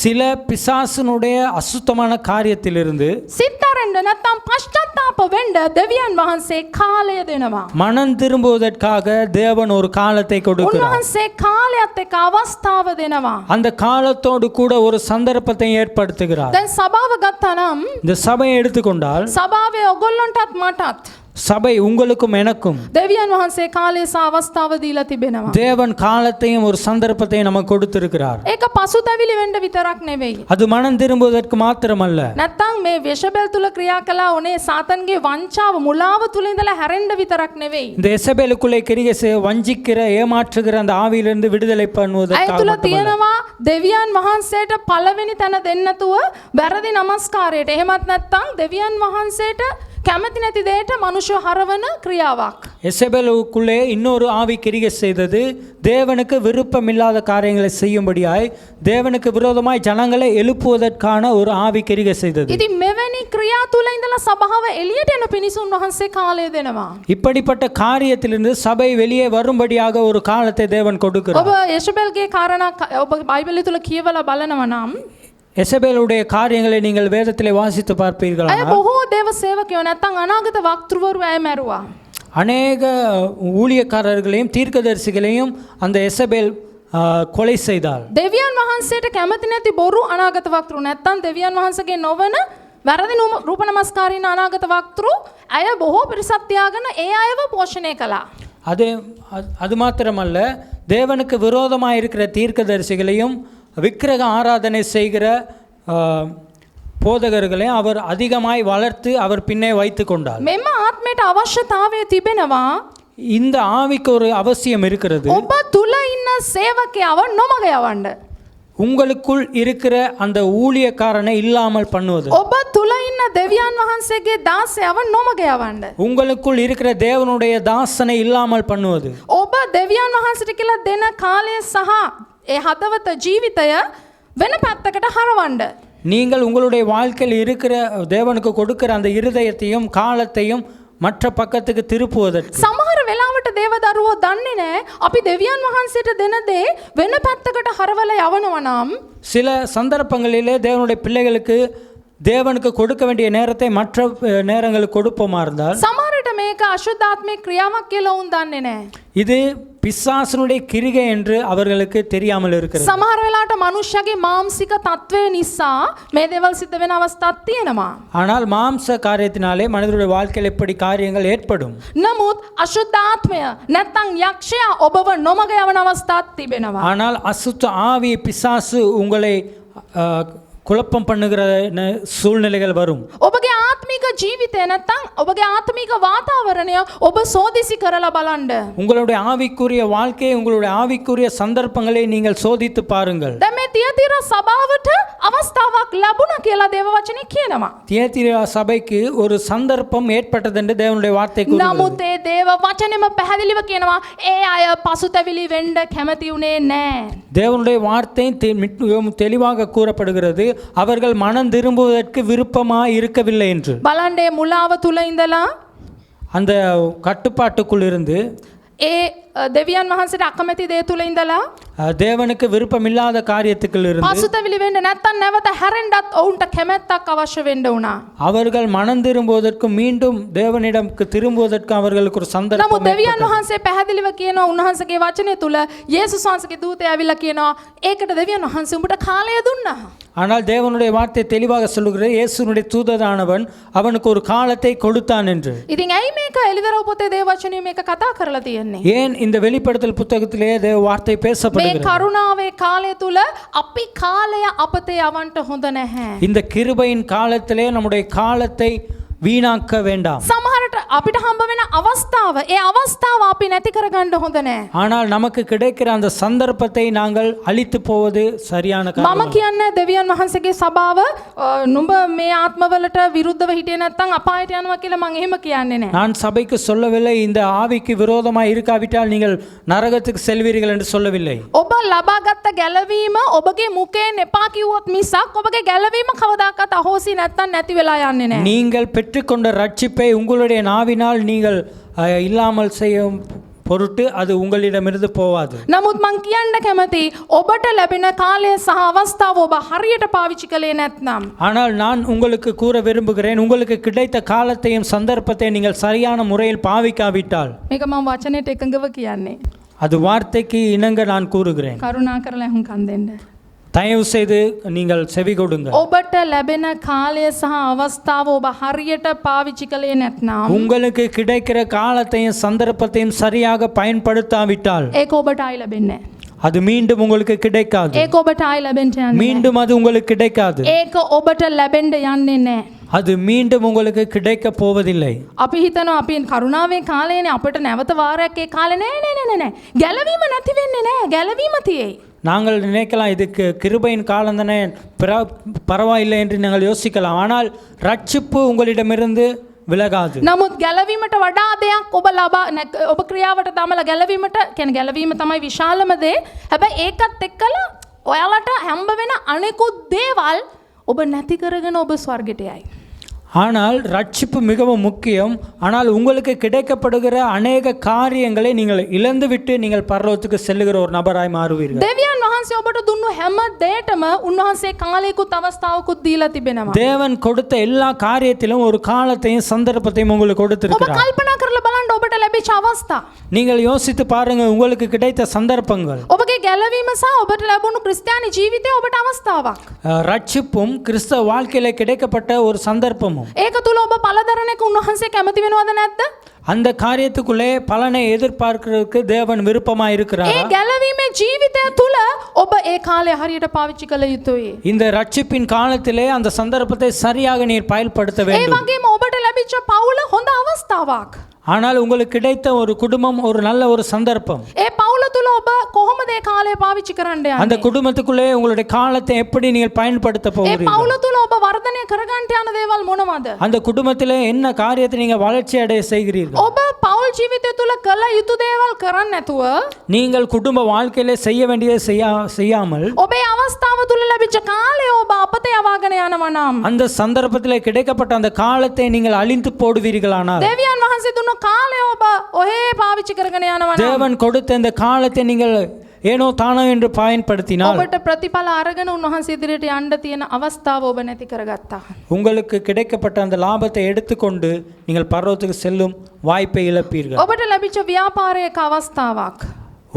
சில பிசாசினுடைய அசுத்தமான காரியத்திலிருந்து සිතරෙන්ද නැත්තම් පශ්චාත්තාප වෙන්න දෙවියන් වහන්සේ කාලය දෙනවා. மனம் திரும்புவதற்காக தேவன் ஒரு காலத்தை கொடுக்கிறார். උන්වහන්සේ කාලයත් එක්ක අවස්ථාව දෙනවා. அந்த காலத்தோடு கூட ஒரு சந்தர்ப்பத்தை ஏற்படுத்துகிறார். දැන් සභාව ගත්තානම් இந்த சபையை எடுத்துக்கொண்டால் සභාවේ ඔගොල්ලන්ටත් මටත් சபை உங்களுக்கும் எனக்கும் දෙවියන් වහන්සේ කාලය සහ අවස්ථාව දීලා තිබෙනවා. தேவன் காலத்தையும் ஒரு சந்தர்ப்பத்தையும் நமக்கு கொடுத்திருக்கிறார். ඒක පසුතැවිලි වෙන්න විතරක් නෙවෙයි. அது மனம் திரும்புவதற்கு மாத்திரமல்ல, නැත්තම් මේ වෙෂබෙල් තුල ක්‍රියා කළා ඕනේ සාතන්ගේ වංචාව මුලාව තුල ඉඳලා හැරෙන්න විතරක් නෙවෙයි. இந்த எசபேலுக்குள்ளே கிரியை செய்ய வஞ்சிக்கிற ஏமாற்றுகிற அந்த ஆவியிலிருந்து விடுதலை අය பண்ணுவதற்காக තුල மட்டுமல்ல. තියෙනවා දෙවියන් වහන්සේට පළවෙනි තැන දෙන්න නැතුව වැරදි නමස්කාරයට එහෙමත් නැත්තම් දෙවියන් වහන්සේට කැමති නැති දෙයට මනුෂ්‍ය හරවන ක්‍රියාවක්. எசபேலுக்குள்ளே இன்னொரு ஆவி கிரியை செய்தது தேவனுக்கு விருப்பமில்லாத காரியங்களை செய்யும்படியாய் தேவனுக்கு விரோதமாய் ஜனங்களை எழுப்புவதற்கான ஒரு ஆவி கிரியை செய்தது. ඉතින් මෙවැනි ක්‍රියා තුල ඉඳලා සභාව එළියට එන පිණිසුන් වහන්සේ කාලය දෙනවා. இப்படிப்பட்ட காரியத்திலிருந்து சபை வெளியே வரும்படியாக ஒரு காலத்தை தேவன் கொடுக்கிறார். ඔබ යෂබෙල්ගේ කාරණා ඔබ බයිබලය තුල කියවලා බලනවා නම් எசபேலுடைய காரியங்களை நீங்கள் வேதத்திலே வாசித்து අය பார்ப்பீர்களானால் බොහෝ දේව සේවකයෝ නැත්තම් අනාගත වක්තෘවරු අය මැරුවා. அநேக ஊழியக்காரர்களையும் தீர்க்கதரிசிகளையும் அந்த எசபேல் கொலை செய்தாள். දෙවියන් වහන්සේට කැමති නැති බොරු අනාගත වක්තෘ නැත්තම් දෙවියන් වහන්සේගේ නොවන වැරදි රූප නමස්කාරීන අනාගත වක්තෘ අය බොහෝ පිරිසක් තියාගෙන ඒ අයව පෝෂණය කළා. அது மாத்திரமல்ல, தேவனுக்கு விரோதமாக இருக்கிற தீர்க்கதரிசிகளையும் விக்கிரக ஆராதனை செய்கிற போதகர்களையும் அவர் அதிகமாய் வளர்த்து அவர் பின்னே வைத்து கொண்டார். මෙම ආත්මයට අවශ්‍යතාවය තිබෙනවා. இந்த ஆவிக்கு ஒரு அவசியம் இருக்கிறது. ඔබ තුල ඉන්න සේවකයව නොමග යවන්න. உங்களுக்குள் இருக்கிற அந்த ஊழியக்காரனை இல்லாமல் பண்ணுவது. ඔබ තුල ඉන්න දෙවියන් වහන්සේගේ දාසයව නොමග යවන්න. உங்களுக்குள் இருக்கிற தேவனுடைய தாசனை இல்லாமல் பண்ணுவது. ඔබ දෙවියන් වහන්සේට කියලා දෙන කාලය සහ ඒ හදවත ජීවිතය වෙන පැත්තකට හරවන්න. நீங்கள் உங்களுடைய வாழ்க்கையில் இருக்கிற தேவனுக்கு கொடுக்கிற அந்த இருதயத்தையும் காலத்தையும் மற்ற பக்கத்துக்கு திருப்புவதற்கு. සමහර වෙලාවට දේව දරුවෝ දන්නේ නැහැ අපි දෙවියන් වහන්සේට දෙන දේ වෙන පැත්තකට හරවලා යවනවා නම් சில சந்தர்ப்பங்களிலே தேவனுடைய பிள்ளைகளுக்கு தேவனுக்கு கொடுக்க வேண்டிய நேரத்தை மற்ற நேரங்களுக்கு கொடுப்போமா இருந்தால் සමහරට මේක අශුද්ධාත්මික ක්‍රියාවක් කියලා උන් දන්නේ නැහැ. இது பிசாசனுடைய கிரிகை என்று அவர்களுக்கு தெரியாமல் இருக்கிறது. සමහර වෙලාවට මනුෂ්‍යගේ මානසික තත්වය නිසා මේ දේවල් සිද්ධ වෙන අවස්ථාවක් තියෙනවා. ஆனால் மாம்ச காரியத்தினாலே மனிதனுடைய வாழ்க்கையில் இப்படி காரியங்கள் ஏற்படும். නමුත් අශුද්ධාත්මය නැත්තම් යක්ෂයා ඔබව නොමග යවන අවස්ථාවක් තිබෙනවා. ஆனால் அசுத்த ஆவி பிசாசு உங்களை குழப்பம் பண்ணுகிற சூழ்நிலைகள் வரும். ඔබගේ ආත්මික ජීවිතය නැත්තම් ඔබගේ ආත්මික වාතාවරණය ඔබ සෝදිසි කරලා බලන්න. உங்களுடைய ஆவிக்குரிய வாழ்க்கையை, உங்களுடைய ஆவிக்குரிய சந்தர்ப்பங்களை நீங்கள் சோதித்து பாருங்கள். දැන් මේ තියතිර සභාවට අවස්ථාවක් ලැබුණා කියලා දේව වචනේ කියනවා. தியத்திரா சபைக்கு ஒரு சந்தர்ப்பம் ஏற்பட்டது என்று தேவனுடைய வார்த்தை கூறுகிறது. නමුත් ඒ දේව වචනේම පැහැදිලිව කියනවා ඒ අය පසුතැවිලි වෙන්න කැමති උනේ නැහැ. தேவனுடைய வார்த்தை தெளிவாக கூறப்படுகிறது, அவர்கள் மனம் திரும்புவதற்கு விருப்பமாய் இருக்கவில்லை என்று. බලන්නේ මුලාව තුල ඉඳලා அந்த கட்டுப்பாட்டுக்குள் இருந்து ඒ දෙවියන් වහන්සේට අකමැති දේ තුල ඉඳලා தேவனுக்கு விருப்பமில்லாத காரியத்துக்குள் இருந்து පසුතැවිලි වෙන්න නැත්තම් නැවත හැරෙන්නත් ඔවුන්ට කැමැත්තක් අවශ්‍ය වෙන්න උනා. அவர்கள் மனம் திரும்புவதற்கு மீண்டும் தேவனிடம் திரும்புவதற்கு அவர்களுக்கு ஒரு නමුත් சந்தர்ப்பம் දෙවියන් වහන්සේ පැහැදිලිව කියනවා උන්වහන්සේගේ වචනේ තුල යේසුස් වහන්සේගේ දූතය ඇවිල්ලා කියනවා ඒකට දෙවියන් වහන්සේ උඹට කාලය දුන්නා. ஆனால் தேவனுடைய வார்த்தை தெளிவாக சொல்லுகிறது, இயேசுனுடைய தூதனானவன் அவனுக்கு ஒரு காலத்தை கொடுத்தான் என்று. ඉතින් ඇයි මේක එළිදරව් පොතේ දේව වචනේ මේක කතා කරලා තියෙන්නේ? ஏன் இந்த வெளிப்படுத்தல் புத்தகத்திலே தேவ வார்த்தை මේ பேசப்படுகிறது? කරුණාවේ කාලය තුල අපි කාලය අපතේ යවන්න හොඳ නැහැ. இந்த கிருபையின் காலத்திலே நம்முடைய காலத்தை வீணாக்க வேண்டாம். සමහරට අපිට හම්බ වෙන අවස්ථාව ඒ අවස්ථාව අපි නැති කරගන්න හොඳ නැහැ. ஆனால் நமக்கு கிடைக்கிற அந்த சந்தர்ப்பத்தை நாங்கள் அழித்து போவது சரியான මම காரணம். කියන්නේ දෙවියන් වහන්සේගේ සභාව නුඹ මේ ආත්මවලට විරුද්ධව හිටියේ නැත්නම් අපායට යනවා කියලා මම එහෙම කියන්නේ නැහැ. நான் சபைக்கு சொல்லவில்லை இந்த ஆவிக்கு விரோதமாக இருக்காவிட்டால் நீங்கள் நரகத்துக்கு செல்வீர்கள் என்று சொல்லவில்லை. ඔබ ලබාගත් ගැලවීම ඔබගේ මුඛයෙන් එපා කිව්වොත් මිසක් ඔබගේ ගැලවීම කවදාකවත් අහෝසි නැත්නම් නැති වෙලා යන්නේ නැහැ. நீங்கள் பெற்றுக்கொண்ட ரட்சிப்பை உங்களுடைய நாவினால் நீங்கள் இல்லாமல் செய்யும் பொருட்டு அது உங்களிடமிருந்து போவாது. නමුත් මං කියන්න කැමති ඔබට ලැබෙන කාලය සහ අවස්ථාව ඔබ හරියට පාවිච්චි කළේ නැත්නම් ஆனால் நான் உங்களுக்கு கூற விரும்புகிறேன், உங்களுக்கு கிடைத்த காலத்தையும் சந்தர்ப்பத்தை நீங்கள் சரியான முறையில் பாவிக்காவிட்டால், මේක මම වචනයට එකඟව කියන්නේ. அது வார்த்தைக்கு இணங்க நான் கூறுகிறேன். කරුණා කරලා අහුම්කම් දෙන්න. தயவு செய்து நீங்கள் செவி கொடுங்க. ඔබට ලැබෙන කාලය සහ අවස්ථාව ඔබ හරියට පාවිච්චි කළේ නැත්නම් உங்களுக்கு கிடைக்கிற காலத்தையும் சந்தர்ப்பத்தையும் சரியாக பயன்படுத்தாவிட்டால் ඒක ඔබට ආයි ලැබෙන්නේ නැහැ. அது மீண்டும் உங்களுக்கு கிடைக்காது. ඒක ඔබට ආයි ලැබෙන්න යන්නේ නැහැ. மீண்டும் அது உங்களுக்கு கிடைக்காது. ඒක ඔබට ලැබෙන්න යන්නේ නැහැ. அது மீண்டும் உங்களுக்கு கிடைக்க போவதில்லை. අපි හිතනවා අපි කරුණාවේ කාලේනේ අපිට නැවත වාරයක් ඒ කාලේ නෑ. ගැලවීම නැති වෙන්නේ නෑ. ගැලවීම තියෙයි. நாங்கள் நினைக்கலாம் இதுக்கு கிருபையின் காலம் தானே, பரவாயில்லை என்று நாங்கள் யோசிக்கலாம். ஆனால் ரட்சிப்பு உங்களிடமிருந்து விலகாது. නමුත් ගැලවීමට වඩා දෙයක් ඔබ ක්‍රියාවට දාමලා ගැලවීමට කියන්නේ ගැලවීම තමයි විශාලම දේ. හැබැයි ඒකත් එක්කලා ඔයාලට හම්බ වෙන අනෙකුත් දේවල් ඔබ නැති කරගෙන ඔබ ස්වර්ගයට යයි. ஆனால் ரட்சிப்பு மிகவும் முக்கியம். ஆனால் உங்களுக்கு கிடைக்கப்படுகிற அநேக காரியங்களை நீங்கள் இழந்துவிட்டு நீங்கள் பரலோகத்துக்கு செல்லுகிற ஒரு நபராய் மாறுவீர்கள். දෙවියන් වහන්සේ ඔබට දුන්නු හැම දෙයකම උන්වහන්සේ කාලයකුත් අවස්ථාවකුත් දීලා තිබෙනවා. தேவன் கொடுத்த எல்லா காரியத்திலும் ஒரு காலத்தையும் சந்தர்ப்பத்தையும் உங்களுக்கு ඔබ கொடுத்திருக்கிறார். කල්පනා කරලා බලන්න ඔබට ලැබිච්ච අවස්ථා. நீங்கள் யோசித்து பாருங்க, உங்களுக்கு கிடைத்த சந்தர்ப்பங்கள், ඔබගේ ගැලවීම සහ ඔබට ලැබුණු ක්‍රිස්තියානි ජීවිතය ඔබට අවස්ථාවක්. ரட்சிப்பும் கிறிஸ்தவ வாழ்க்கையில கிடைக்கப்பட்ட ஒரு சந்தர்ப்பமும். ඒක තුල ඔබ පළදරන එක උන්වහන්සේ කැමති වෙනවද නැද්ද? அந்த காரியத்துக்குள்ளே பலனை எதிர்பார்க்கிறதுக்கு தேவன் விருப்பமாக ඒ இருக்கிறாரா? ගැලවීමේ ජීවිතය තුල ඔබ ඒ කාලය හරියට පාවිච්චි කළ යුතුයි. இந்த ரட்சிப்பின் காலத்திலே அந்த சந்தர்ப்பத்தை சரியாக நீர் பயன்படுத்த ඒ வேண்டும். වගේම ඔබට ලැබිච්ච පවුල හොඳ අවස්ථාවක්. ஆனால் உங்களுக்கு கிடைத்த ஒரு குடும்பம் ஒரு நல்ல ஒரு சந்தர்ப்பம். ඒ පවුල තුල ඔබ කොහොමද ඒ කාලය පාවිච්චි කරන්න அந்த යන්නේ? குடும்பத்துக்குள்ளே உங்களுடைய காலத்தை எப்படி நீங்கள் பயன்படுத்த ඒ போகிறீர்கள்? පවුල තුල ඔබ වර්ධනය කරගන්න යන දේවල් මොනවද? அந்த குடும்பத்திலே என்ன காரியத்தை நீங்கள் வளர்ச்சி அடைய செய்கிறீர்கள்? ඔබ පවුල් ජීවිතය තුල කළ යුතු දේවල් කරන්නේ නැතුව நீங்கள் குடும்ப வாழ்க்கையிலே செய்ய வேண்டியதை செய்யாமல் ඔබේ අවස්ථාව තුල ලැබිච්ච කාලය ඔබ අපත යවාගෙන යනවා නම් அந்த சந்தர்ப்பத்திலே கிடைக்கப்பட்ட அந்த காலத்தை நீங்கள் அழித்து போடுவீர்களானால், දෙවියන් වහන්සේ දුන්න කාලය ඔබ ඔහේ පාවිච්චි කරගෙන යනවා නම් தேவன் கொடுத்த இந்த காலத்தை நீங்கள் ஏனோ தானோ என்று பயன்படுத்தினால், ඔබට ප්‍රතිඵල අරගෙන උන්වහන්සේ ඉදිරියට යන්න තියෙන අවස්ථාව ඔබ නැති කරගත්තා. உங்களுக்கு கிடைக்கப்பட்ட அந்த லாபத்தை எடுத்துக்கொண்டு நீங்கள் பரலோகத்துக்கு செல்லும் வாய்ப்பை இழப்பீர்கள். ඔබට ලැබිච්ච ව්‍යාපාරයක අවස්ථාවක්.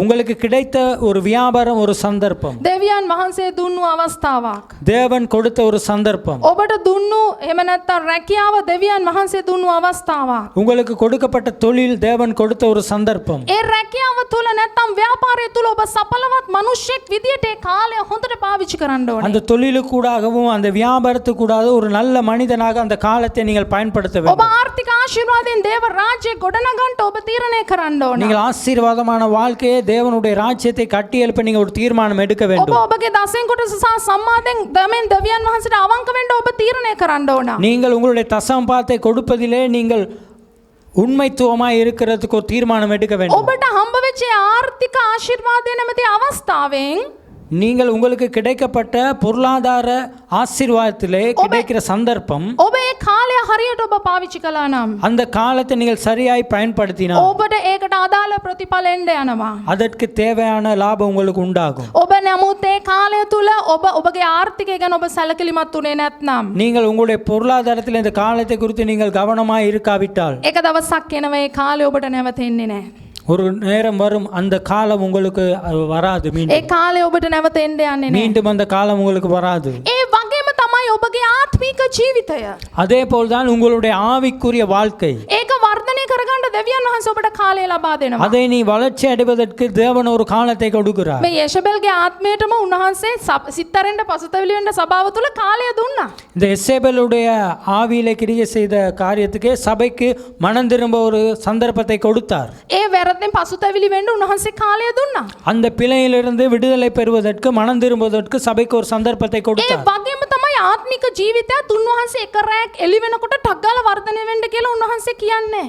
உங்களுக்கு கிடைத்த ஒரு வியாபாரம், ஒரு சந்தர்ப்பம், දෙවියන් වහන්සේ දුන්නු අවස්ථාවක්. தேவன் கொடுத்த ஒரு சந்தர்ப்பம், ඔබට දුන්නු එහෙම නැත්නම් රැකියාව දෙවියන් වහන්සේ දුන්නු අවස්ථාවක්. உங்களுக்கு கொடுக்கப்பட்ட தொழில் தேவன் கொடுத்த ஒரு சந்தர்ப்பம். ඒ රැකියාව තුල නැත්නම් ව්‍යාපාරය තුල ඔබ සඵලවත් මිනිසෙක් විදියට ඒ කාලය හොඳට පාවිච්චි කරන්න ඕනේ. அந்த தொழிலுக்கூடாகவும் அந்த வியாபாரத்துக்கூடாக ஒரு நல்ல மனிதனாக அந்த காலத்தை நீங்கள் பயன்படுத்த ඔබ வேண்டும். ආර්ථික ආශිර්වාදයෙන් දේව රාජ්‍ය ගොඩනගන්න ඔබ තීරණය කරන්න ඕනේ. நீங்கள் ஆசீர்வாதமான வாழ்க்கையை தேவனுடைய ராஜ்யத்தை கட்டி எழுப்ப நீங்க ஒரு தீர்மானம் எடுக்க ඔබ வேண்டும். ඔබගේ දසෙන් කොටස සහ සම්මාදෙන් දමෙන් දෙවියන් වහන්සේට අවංක වෙන්න ඔබ තීරණය කරන්න ඕන. நீங்கள் உங்களுடைய தசமபாகத்தை கொடுப்பதிலே நீங்கள் உண்மைத்துவமாய் இருக்கிறதுக்கு ஒரு தீர்மானம் எடுக்க வேண்டும். ඔබට හම්බ වෙච්ච ආර්ථික ආශිර්වාදය නැමැති අවස්ථාවෙන් நீங்கள் உங்களுக்கு கிடைக்கப்பட்ட பொருளாதார ஆசீர்வாதத்திலே கிடைக்கிற சந்தர்ப்பம், ඔබ ඒ කාලය හරියට ඔබ පාවිච්චි කළා නම් அந்த காலத்தை நீங்கள் சரியாய் பயன்படுத்தினால் ඔබට ඒකට අදාළ ප්‍රතිඵල එන්න යනවා. அதற்கு தேவையான லாபம் உங்களுக்கு உண்டாகும். ඔබ නමුත් ඒ කාලය තුල ඔබ ඔබගේ ආර්ථිකය ගැන ඔබ සැලකිලිමත් උනේ නැත්නම් நீங்கள் உங்களுடைய பொருளாதாரத்தில் இந்த காலத்தை குறித்து நீங்கள் கவனமாய் இருக்காவிட்டால் එක දවසක් එනවා ඒ කාලය ඔබට නැවත එන්නේ නැහැ. ஒரு நேரம் வரும், அந்த காலம் உங்களுக்கு வராது. ඒ மீண்டும் කාලය ඔබට නැවත එන්න යන්නේ නැහැ. மீண்டும் அந்த காலம் உங்களுக்கு வராது. ඒ වගේම තමයි ඔබගේ ආත්මික ජීවිතය. அதே போல்தான் உங்களுடைய ஆவிக்குரிய வாழ்க்கை. ඒක වර්ධනය වර්ධනය කරගන්න දෙවියන් වහන්සේ ඔබට කාලය ලබා දෙනවා. அதை நீ வளர்ச்சி அடைவதற்கு தேவன் ஒரு காலத்தை கொடுக்கிறார். මේ යෙෂබෙල්ගේ ආත්මයටම උන්වහන්සේ සිත්තරෙන්ට පසුතැවිලි වෙන්න සභාව තුල කාලය දුන්නා. இந்த எசேபேலுடைய ஆவியிலே கிரியை செய்த காரியத்துக்கு சபைக்கு மனம் திரும்ப ஒரு சந்தர்ப்பத்தை கொடுத்தார். ඒ වැරද්දෙන් පසුතැවිලි වෙන්න උන්වහන්සේ කාලය දුන්නා. அந்த பிழையிலிருந்து விடுதலை பெறுவதற்கு மனம் திரும்புவதற்கு சபைக்கு ஒரு சந்தர்ப்பத்தை ඒ கொடுத்தார். වගේම තමයි ආත්මික ජීවිතයත් උන්වහන්සේ එක රැයක් එළි වෙනකොට ටක් ගාලා වර්ධනය වෙන්න කියලා උන්වහන්සේ කියන්නේ.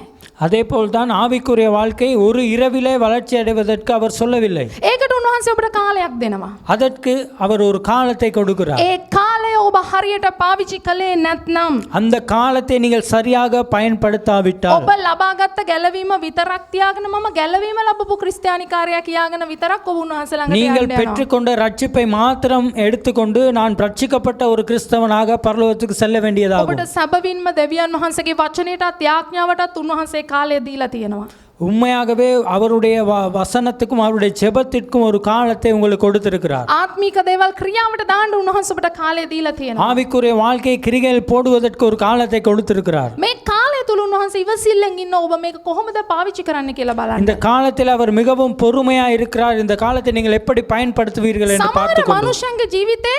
அதேபோல் தான் ஆவிக்குரிய வாழ்க்கை ஒரு இரவிலே வளர்ச்சி அடைவதற்கு அவர் சொல்லவில்லை. ඒකට උන්වහන්සේ ඔබට කාලයක් දෙනවා. அதற்கு அவர் ஒரு காலத்தை கொடுக்கிறார். ඒ කාලය ඔබ හරියට පාවිච්චි කළේ නැත්නම් அந்த காலத்தை நீங்கள் சரியாக பயன்படுத்தாவிட்டால் ඔබ ලබාගත්ත ගැලවීම විතරක් තියාගෙන මම ගැලවීම ලැබපු ක්‍රිස්තියානිකාරයා කියාගෙන විතරක් ඔබ උන්වහන්සේ ළඟට நீங்கள் යන්න යනවා. பெற்றுக்கொண்ட ரட்சிப்பை மாத்திரம் எடுத்துக்கொண்டு நான் ரட்சிக்கப்பட்ட ஒரு கிறிஸ்தவனாக பரலோகத்துக்கு செல்ல வேண்டியதாகும். ඔබට සැබවින්ම දෙවියන් වහන්සේගේ වචනයටත් යාඥාවටත් උන්වහන්සේ කාලය දීලා තියෙනවා. உண்மையாகவே அவருடைய வசனத்துக்கும் அவருடைய ஜெபத்திற்கும் ஒரு காலத்தை உங்களுக்கு கொடுத்திருக்கிறார். ආත්මික දේවල් ක්‍රියාවට දාන්න උන්වහන්සේ ඔබට කාලය දීලා තියෙනවා. ஆவிக்குரிய வாழ்க்கை கிரிகையில் போடுவதற்கு ஒரு காலத்தை கொடுத்திருக்கிறார். මේ කාලය තුල උන්වහන්සේ ඉවසිල්ලෙන් ඉන්න ඔබ මේක කොහොමද පාවිච්චි කරන්න කියලා බලන්න. இந்த காலத்தில் அவர் மிகவும் பொறுமையா இருக்கிறார். இந்த காலத்தை நீங்கள் எப்படி பயன்படுத்துவீர்கள் என்று සමහර பார்த்துக்கொண்டு මනුෂ්‍යන්ගේ ජීවිතේ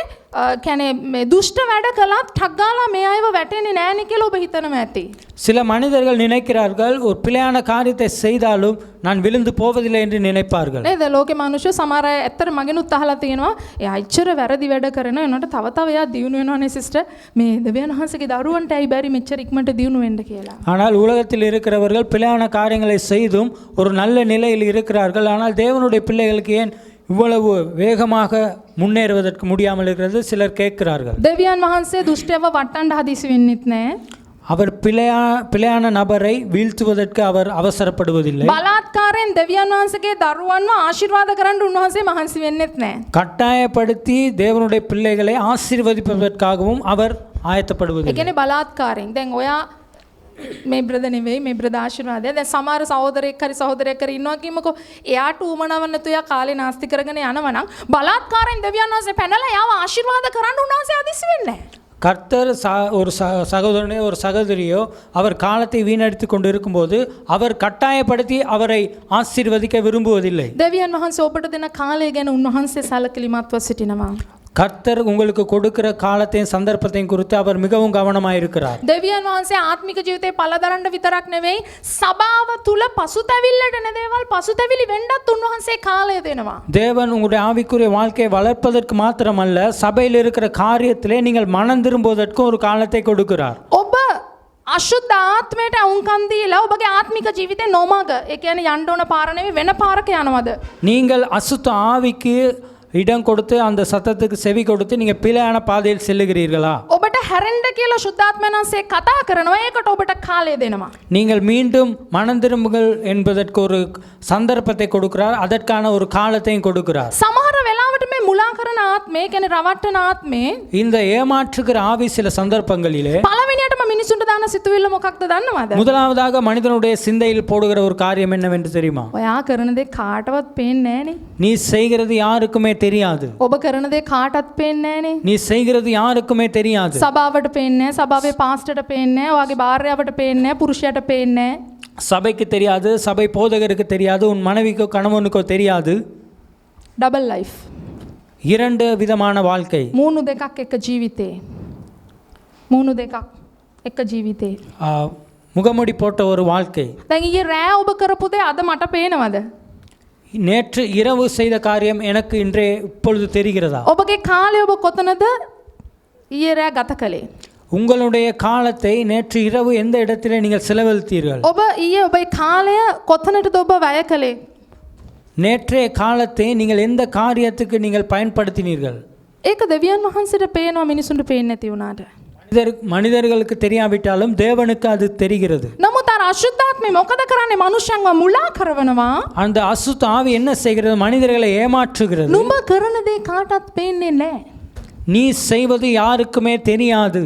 කියන්නේ මේ දුෂ්ට වැඩ කළත් ටක් ගාලා මේ අයව වැටෙන්නේ නැහැ නේ කියලා ඔබ හිතනවා ඇති. சில மனிதர்கள் நினைக்கிறார்கள் ஒரு பிழையான காரியத்தை செய்தாலும் நான் விழுந்து போவதில்லை என்று நினைப்பார்கள். නේද? ලෝකේ මිනිස්සු සමහර අය ඇත්තට මගෙනුත් අහලා තියෙනවා. එයා ඉච්චර වැරදි වැඩ කරනවා. එනකොට තව තව එයා දියුණු වෙනවානේ සිස්ටර්. මේ දෙවියන් වහන්සේගේ දරුවන්ට ඇයි බැරි මෙච්චර ඉක්මනට දියුණු වෙන්න කියලා. ஆனால் உலகத்தில் இருக்கிறவர்கள் பிழையான காரியங்களை செய்தும் ஒரு நல்ல நிலையில் இருக்கிறார்கள். ஆனால் தேவனுடைய பிள்ளைகளுக்கு ஏன் இவ்வளவு வேகமாக முன்னேறுவதற்கு முடியாமல் இருக்கிறது சிலர் கேட்கிறார்கள். දෙවියන් වහන්සේ දුෂ්ටයව වටන්න හදිසි වෙන්නෙත් නැහැ. அவர் பிழையான நபரை வீழ்த்துவதற்கு அவர் அவசரப்படுவதில்லை. බලාත්කාරයෙන් දෙවියන් වහන්සේගේ දරුවන්ව ආශිර්වාද කරන්න උන්වහන්සේ මහන්සි වෙන්නෙත් නැහැ. கட்டாயப்படுத்தி தேவனுடைய பிள்ளைகளை ஆசீர்வதிப்பதற்காகவும் அவர் ඒ ஆயத்தப்படுவதில்லை. කියන්නේ බලාත්කාරයෙන්. දැන් ඔයා මේ බ්‍රදර් නෙවෙයි මේ බ්‍රදර් ආශිර්වාදය. දැන් සමහර සහෝදරයෙක් හරි සහෝදරයෙක් හරි ඉන්නවා කියමුකෝ. එයාට උමනාව නැතු එයා කාලේ නාස්ති කරගෙන යනවා නම් බලාත්කාරයෙන් දෙවියන් වහන්සේ පැනලා එයාව ආශිර්වාද කරන්න උන්වහන්සේ හදිසි වෙන්නේ නැහැ. கர்த்தர் ஒரு சகோதரனோ ஒரு சகோதரியோ அவர் காலத்தை வீணடித்து கொண்டு இருக்கும்போது அவர் கட்டாயப்படுத்தி அவரை ஆசீர்வதிக்க விரும்புவதில்லை. දෙවියන් වහන්සේ ඔබට දෙන කාලය ගැන උන්වහන්සේ සැලකිලිමත්ව සිටිනවා. கர்த்தர் உங்களுக்கு கொடுக்கிற காலத்தையும் சந்தர்ப்பத்தையும் குறித்து அவர் மிகவும் கவனமாக இருக்கிறார். දෙවියන් වහන්සේ ආත්මික ජීවිතේ පළදරන්න විතරක් නෙවෙයි සභාව තුල පසුතැවිල්ලට න දේවල් පසුතැවිලි වෙන්නත් උන්වහන්සේ කාලය දෙනවා. தேவன் உங்களுடைய ஆவிக்குரிய வாழ்க்கையை வளர்ப்பதற்கு மாத்திரமல்ல சபையில் இருக்கிற காரியத்திலே நீங்கள் மனம் திரும்புவதற்கு ஒரு காலத்தை கொடுக்கிறார். ඔබ අශුද්ධ ආත්මයට අවුන්කම් දීලා ඔබගේ ආත්මික ජීවිතේ නොමග ඒ කියන්නේ යන්න ඕන පාර නෙවෙයි වෙන පාරක යනවද? நீங்கள் அசுத்த ஆவிக்கு இடம் கொடுத்து அந்த சத்தத்துக்கு செவி கொடுத்து நீங்கள் பிழையான பாதையில் செல்லுகிறீர்களா? ඔබට හැරෙන්න කියලා සුද්ධාත්මයන්සේ කතා කරනවා. ඒකට ඔබට කාලය දෙනවා. நீங்கள் மீண்டும் மனம் திரும்புங்கள் என்பதற்கு ஒரு சந்தர்ப்பத்தை கொடுக்கிறார். அதற்கான ஒரு காலத்தையும் கொடுக்கிறார். සමහර වෙලාවට මේ මුලා කරන ආත්මය කියන්නේ රවට්ටන ආත්මේ இந்த ஏமாற்றுகிற ஆவி சில சந்தர்ப்பங்களிலே පළවෙනියටම මිනිසුන්ට දාන සිතුවිල්ල මොකක්ද දන්නවද? முதலாவதாக மனிதனுடைய சிந்தையில் போடுகிற ஒரு காரியம் என்னவென்று தெரியுமா? ඔයා කරන දේ කාටවත් පේන්නේ නැහනේ. நீ செய்கிறது யாருக்குமே தெரியாது. ඔබ කරන දේ කාටවත් පේන්නේ නැහනේ. நீ செய்கிறது யாருக்குமே தெரியாது. සභාවට පේන්නේ නැහැ, සභාවේ පාස්ටර්ට පේන්නේ නැහැ, ඔයාගේ භාර්යාවට පේන්නේ නැහැ, පුරුෂයාට පේන්නේ නැහැ. சபைக்கு தெரியாது, சபை போதகருக்கு தெரியாது, உன் மனைவிக்கோ கணவனுக்கோ தெரியாது. Double life. இரண்டு விதமான வாழ்க்கை. මූණු දෙකක් එක ජීවිතේ. මූණු දෙකක් එක ජීවිතේ. முகமுடி போட்ட ஒரு வாழ்க்கை. දැන් ඊයේ රෑ ඔබ කරපු දේ අද මට පේනවද? நேற்று இரவு செய்த காரியம் எனக்கு இன்றே இப்பொழுது தெரிகிறதா? ඔබගේ කාලය ඔබ කොතනද ඊයේ රෑ ගත කළේ? உங்களுடைய காலத்தை நேற்று இரவு எந்த இடத்திலே நீங்கள் செலவழித்தீர்கள்? ඔබ ඊයේ ඔබේ කාලය කොතනටද ඔබ වැය කළේ? நேற்றைய காலத்தை நீங்கள் எந்த காரியத்துக்கு நீங்கள் பயன்படுத்தினீர்கள்? ඒක දෙවියන් වහන්සේට පේනවා මිනිසුන්ට පේන්නේ නැති වුණාට. மனிதர்களுக்கு தெரியாவிட்டாலும் தேவனுக்கு அது தெரிகிறது. නමුත් අර අශුද්ධාත්මේ මොකද කරන්නේ? මනුෂ්‍යයන්ව මුලා කරවනවා. அந்த அசுத்த ஆவி என்ன செய்கிறது? மனிதர்களை ஏமாற்றுகிறது. නුඹ කරන දේ කාටවත් පේන්නේ නැහැ. நீ செய்வது யாருக்குமே தெரியாது.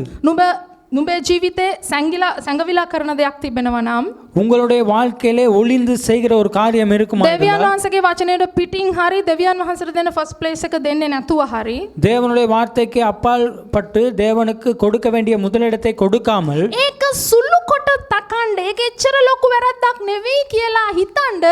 නුඹේ ජීවිතේ සංගවිලා කරන දෙයක් තිබෙනවා නම් உங்களுடைய வாழ்க்கையிலே ஒளிந்து செய்கிற ஒரு காரியம் இருக்குமா? දෙවියන් වහන්සේගේ වචනයට පිටින් හරි දෙවියන් වහන්සේට දෙන ෆස්ට් ප්ලේස් එක දෙන්නේ නැතුව හරි தேவனுடைய வார்த்தைக்கு அப்பால் பட்டு தேவனுக்கு கொடுக்க வேண்டிய முதலிடத்தை கொடுக்காமல் ඒක සුළු කොට මට තකන්න ඒක එච්චර ලොකු වැරද්දක් නෙවෙයි කියලා හිතනද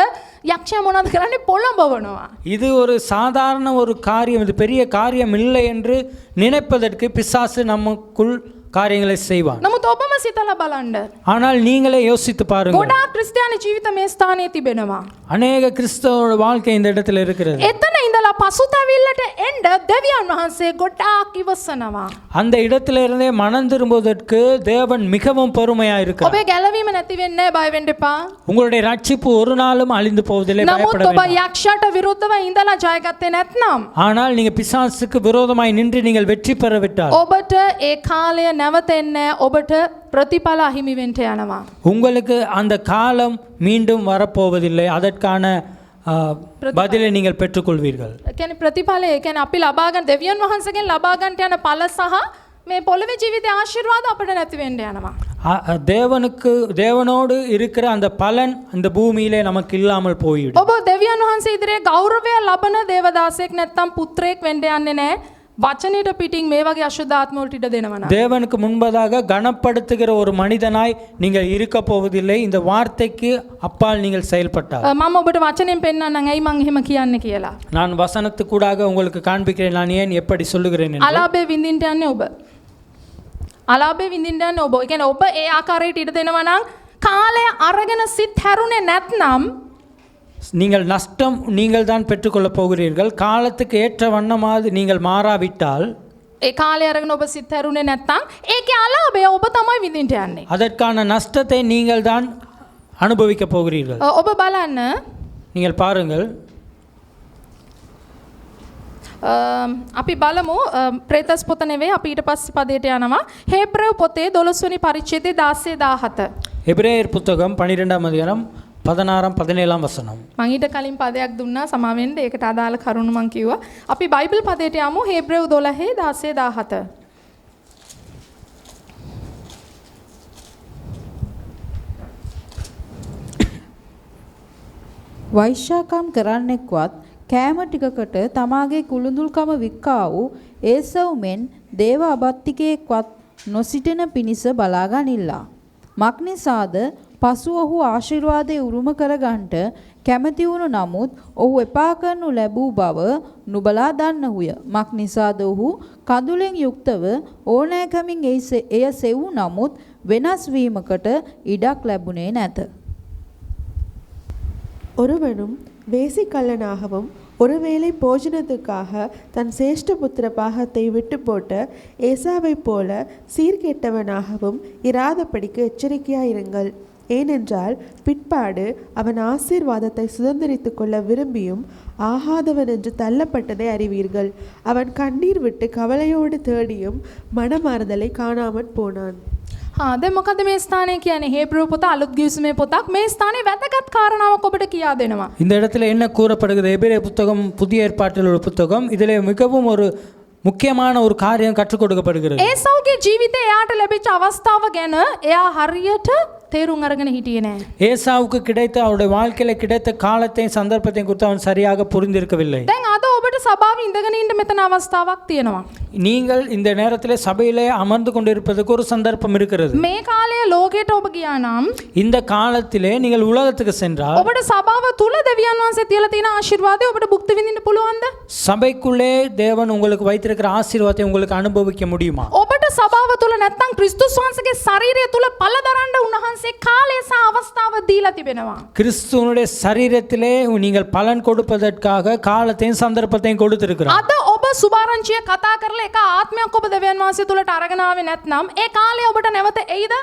යක්ෂයා මොනවද කරන්නේ පොළඹවනවා. இது ஒரு சாதாரண ஒரு காரியம், இது பெரிய காரியம் இல்லை என்று நினைப்பதற்கு பிசாசு நமக்குள் காரியங்களை செய்வான். නමුත් ඔබම සිතලා බලන්න. ஆனால் நீங்களே யோசித்து பாருங்கள். ගොඩාක් ක්‍රිස්තියානි ජීවිත මේ ස්ථානයේ තිබෙනවා. அநேக கிறிஸ்தவ வாழ்க்கை இந்த இடத்துல இருக்கிறது. එතන ඉඳලා පසුතැවිල්ලට එන්න දෙවියන් වහන්සේ ගොඩාක් ඉවසනවා. அந்த இடத்துல இருந்தே மனம் திரும்புவதற்கு தேவன் மிகவும் பொறுமையா இருக்கிறார். ඔබේ ගැලවීම නැති වෙන්නේ බය වෙන්න එපා. உங்களுடைய ரட்சிப்பு ஒரு நாளும் அழிந்து போவதில்லை, නමුත් பயப்பட ඔබ வேண்டாம். යක්ෂයාට විරුද්ධව ඉඳලා ජයගත්තේ නැත්නම් ஆனால் நீங்க பிசாசுக்கு விரோதமாய் நின்று நீங்கள் வெற்றி பெறவிட்டால் ඔබට ඒ කාලය නැවත එන්නේ ඔබට ප්‍රතිඵල අහිමි වෙන්න යනවා. உங்களுக்கு அந்த காலம் மீண்டும் வரப்போவதில்லை, அதற்கான பதிலை நீங்கள் பெற்றுக்கொள்வீர்கள். ඒ කියන්නේ ප්‍රතිඵලය ඒ කියන්නේ අපි ලබා ගන්න දෙවියන් වහන්සේගෙන් ලබා ගන්නට යන ඵල සහ මේ පොළවේ ජීවිතයේ ආශිර්වාද අපිට නැති වෙන්න යනවා. தேவனோடு இருக்கிற அந்த பலன் இந்த பூமியிலே நமக்கு இல்லாமல் போய்விடும். ඔබ දෙවියන් වහන්සේ ඉදිරියේ ගෞරවය ලබන දේවදාසයෙක් නැත්නම් පුත්‍රයෙක් වෙන්න යන්නේ නැහැ. වචනෙට පිටින් මේ වගේ අශුද්ධ ආත්ම වලට ඉඩ දෙනවා නම් தேவனுக்கு முன்பதாக கனப்படுத்துகிற ஒரு மனிதனாய் நீங்கள் இருக்க போவதில்லை. இந்த வார்த்தைக்கு அப்பால் நீங்கள் செயல்பட்டால் මම ඔබට වචනෙන් පෙන්නන්නම් ඇයි මං එහෙම කියන්නේ කියලා. நான் வசனத்துக்கூடாக உங்களுக்கு காண்பிக்கிறேன் நான் ஏன் எப்படி சொல்லுகிறேன் என்று. අලාභය විඳින්න යන්නේ ඔබ. අලාභය විඳින්න යන්නේ ඔබ. ඒ කියන්නේ ඔබ ඒ ආකාරයට ඉඩ දෙනවා නම් කාලය අරගෙන සිත් හැරුනේ නැත්නම් நீங்கள் நஷ்டம் நீங்கள் தான் பெற்றுக்கொள்ளப் போகிறீர்கள். காலத்துக்கு ஏற்ற வண்ணமாக நீங்கள் மாறாவிட்டால் ඒ කාලය අරගෙන ඔබ සිත් හැරුනේ නැත්නම් ඒකේ අලාභය ඔබ තමයි විඳින්න යන්නේ. அதற்கான நஷ்டத்தை நீங்கள் தான் அனுபவிக்க போகிறீர்கள். ඔබ බලන්න நீங்கள் பாருங்கள். අපි බලමු ප්‍රේතස් පොත නෙවෙයි අපි ඊට පස්සේ පදයට යනවා. හේබ්‍රෙව් පොතේ 12 වෙනි පරිච්ඡේදයේ 16-17. எபிரேயர் புத்தகம் 12ஆம் அதிகாரம் 16-17 வசனம். මම ඊට කලින් පදයක් දුන්නා සමාවෙන්න ඒකට අදාළ කරුණු මම කිව්වා. අපි බයිබල් පදයට යමු හේබ්‍රෙව් 12:16-17. වෛශ්‍යාකම් කරන්නෙක්වත් කෑම ටිකකට තමාගේ කුළුඳුල්කම වික්කා වූ ඒසව් මෙන් දේව අබත්තිකයෙක්වත් නොසිටින පිණිස බලාගනිල්ලා. මක්නිසාද පසු ඔහු ආශිර්වාදයේ උරුම කරගන්නට කැමති වුණු නමුත් ඔහු එපා කරනු ලැබූ බව නුබලා දන්නහුය. මක්නිසාද ඔහු කඳුලෙන් යුක්තව ඕනෑකමින් එය සෙවූ නමුත් වෙනස් වීමකට ඉඩක් ලැබුණේ නැත. ஒருவனும் வேசிக்கல்லனாகவும் ஒருவேளை போஜனத்துக்காக தன் சேஷ்ட புத்திர பாகத்தை விட்டு போட்ட ஏசாவைப் போல சீர்கெட்டவனாகவும் இராதபடிக்கு எச்சரிக்கையாயிருங்கள். ஏனென்றால் பிற்பாடு அவன் ஆசீர்வாதத்தை சுதந்திரித்து கொள்ள விரும்பியும் ஆகாதவன் என்று தள்ளப்பட்டதை அறிவீர்கள். அவன் கண்ணீர் விட்டு கவலையோடு தேடியும் மனமாறுதலை காணாமற் போனான். දැන් මොකද මේ ස්ථානයේ කියන්නේ හේබ්‍රෙව් පොත අලුත් ගිවිසුමේ පොතක් මේ ස්ථානයේ වැදගත් කාරණාවක් ඔබට කියා දෙනවා. இந்த இடத்துல என்ன கூறப்படுகிறது? எபிரேய புத்தகம் புதிய ஏற்பாட்டில் உள்ள புத்தகம். இதிலே மிகவும் ஒரு முக்கியமான ஒரு காரியம் கற்றுக் கொடுக்கப்படுகிறது. ඒසව්ගේ ජීවිතේ එයාට ලැබිච්ච අවස්ථාව ගැන එයා හරියට තේරුම් අරගෙන හිටියේ නෑ. ஏசாவுக்கு கிடைத்த அவருடைய வாழ்க்கையில கிடைத்த காலத்தையும் சந்தர்ப்பத்தையும் குறித்து அவன் சரியாக புரிந்திருக்கவில்லை. දැන් අද ඔබට සභාවේ ඉඳගෙන ඉන්න මෙතන අවස්ථාවක් තියෙනවා. நீங்கள் இந்த நேரத்திலே சபையிலே அமர்ந்து கொண்டிருப்பதற்கு ஒரு சந்தர்ப்பம் இருக்கிறது. මේ කාලයේ ලෝකයට ඔබ ගියා නම් இந்த காலத்திலே நீங்கள் உலகத்துக்கு சென்றால் ඔබට සභාව තුල දෙවියන් වහන්සේ තියලා තියෙන ආශිර්වාදය ඔබට භුක්ති විඳින්න පුළුවන්ද? சபைக்குள்ளே தேவன் உங்களுக்கு வைத்திருக்கிற ஆசீர்வாதத்தை உங்களுக்கு அனுபவிக்க முடியுமா? ඔබට සභාව තුල නැත්නම් ක්‍රිස්තුස් වහන්සේගේ ශරීරය තුල පළ දරන්න උන්වහන්සේ කාලය සහ අවස්ථාව දීලා තිබෙනවා. கிறிஸ்துவனுடைய சரீரத்திலே நீங்கள் பலன் கொடுப்பதற்காக காலத்தையும் சந்தர்ப்பத்தையும் கொடுத்திருக்கிறார். අද ඔබ සුභාරංචිය කතා කරලා එක ආත්මයක් ඔබ දෙවියන් වහන්සේ තුලට අරගෙන ආවේ නැත්නම් ඒ කාලය ඔබට නැවත එයිද?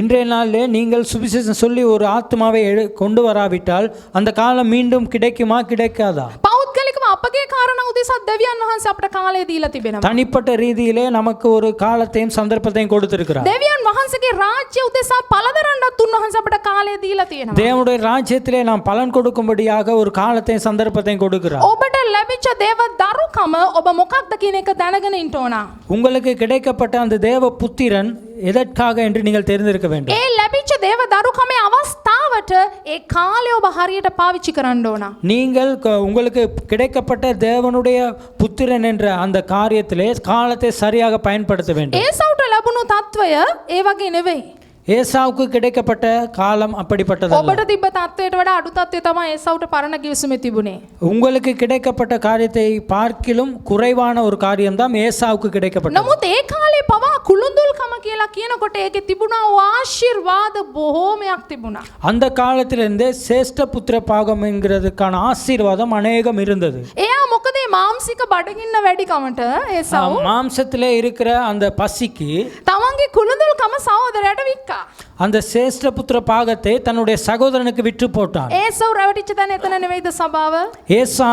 இன்றைய நாளிலே நீங்கள் சுவிசேஷம் சொல்லி ஒரு ஆத்மாவை கொண்டு வராவிட்டால் அந்த காலம் மீண்டும் கிடைக்குமா கிடைக்காதா? පෞද්ගලිකව අපගේ කාරණා උදෙසා දෙවියන් වහන්සේ අපට කාලය දීලා තිබෙනවා. தனிப்பட்ட ரீதியிலே நமக்கு ஒரு காலத்தையும் சந்தர்ப்பத்தையும் கொடுத்திருக்கிறார். දෙවියන් වහන්සේගේ රාජ්‍ය උදෙසා පළදරන්නත් උන්වහන්සේ අපට කාලය දීලා තියෙනවා. தேவனுடைய ராஜ்யத்திலே நாம் பலன் கொடுக்கும்படியாக ஒரு காலத்தையும் சந்தர்ப்பத்தையும் கொடுக்கிறார். ඔබට ලැබිච්ච දේව දරුකම ඔබ මොකක්ද කියන එක දැනගෙන ඉන්න ඕන. உங்களுக்கு கிடைக்கப்பட்ட அந்த தேவ புத்திரன் எதற்காக என்று நீங்கள் தெரிந்திருக்க வேண்டும். ඒ ලැබිච්ච දේව දරුකමේ අවස්ථාවට ඒ කාලය ඔබ හරියට පාවිච්චි කරන්න ඕන. நீங்கள் உங்களுக்கு கிடைக்கப்பட்ட தேவனுடைய புத்திரன் என்ற அந்த காரியத்திலே காலத்தை சரியாக பயன்படுத்த வேண்டும். ඒසව්ට ලැබුණු තත්වය ඒ වගේ නෙවෙයි. ஏசாவுக்கு கிடைக்கப்பட்ட காலம் அப்படிப்பட்டதல்ல. ඔබට තිබ්බ තත්ත්වයට වඩා අඩු තත්ත්වය තමයි ඒසාවට පරණ ගිවිසුමේ තිබුණේ. உங்களுக்கு கிடைக்கப்பட்ட காரியத்தை பார்க்கிலும் குறைவான ஒரு காரியம்தான் ஏசாவுக்கு கிடைக்கப்பட்டது. නමුත් ඒ කාලේ පවා කුළුඳුල්කම කියලා කියනකොට ඒකේ තිබුණා වූ ආශිර්වාද බොහෝමයක් තිබුණා. அந்த காலத்திலிருந்தே சேஷ்ட புத்திர பாகம் என்கிறதுக்கான ஆசீர்வாதம் அநேகம் இருந்தது. එයා මොකද මේ මාංශික බඩගින්න වැඩි කමට ඒසාව மாம்சத்திலே இருக்கிற அந்த பசிக்கு තමන්ගේ කුළුඳුල්කම සහෝදරයට වික්කා. அந்த சேஷ்ட புத்திர பாகத்தை தன்னுடைய சகோதரனுக்கு விற்று போட்டான். ඒසාව රැවටිච්ච තැන එතන නෙවෙයිද සභාව? ஏசா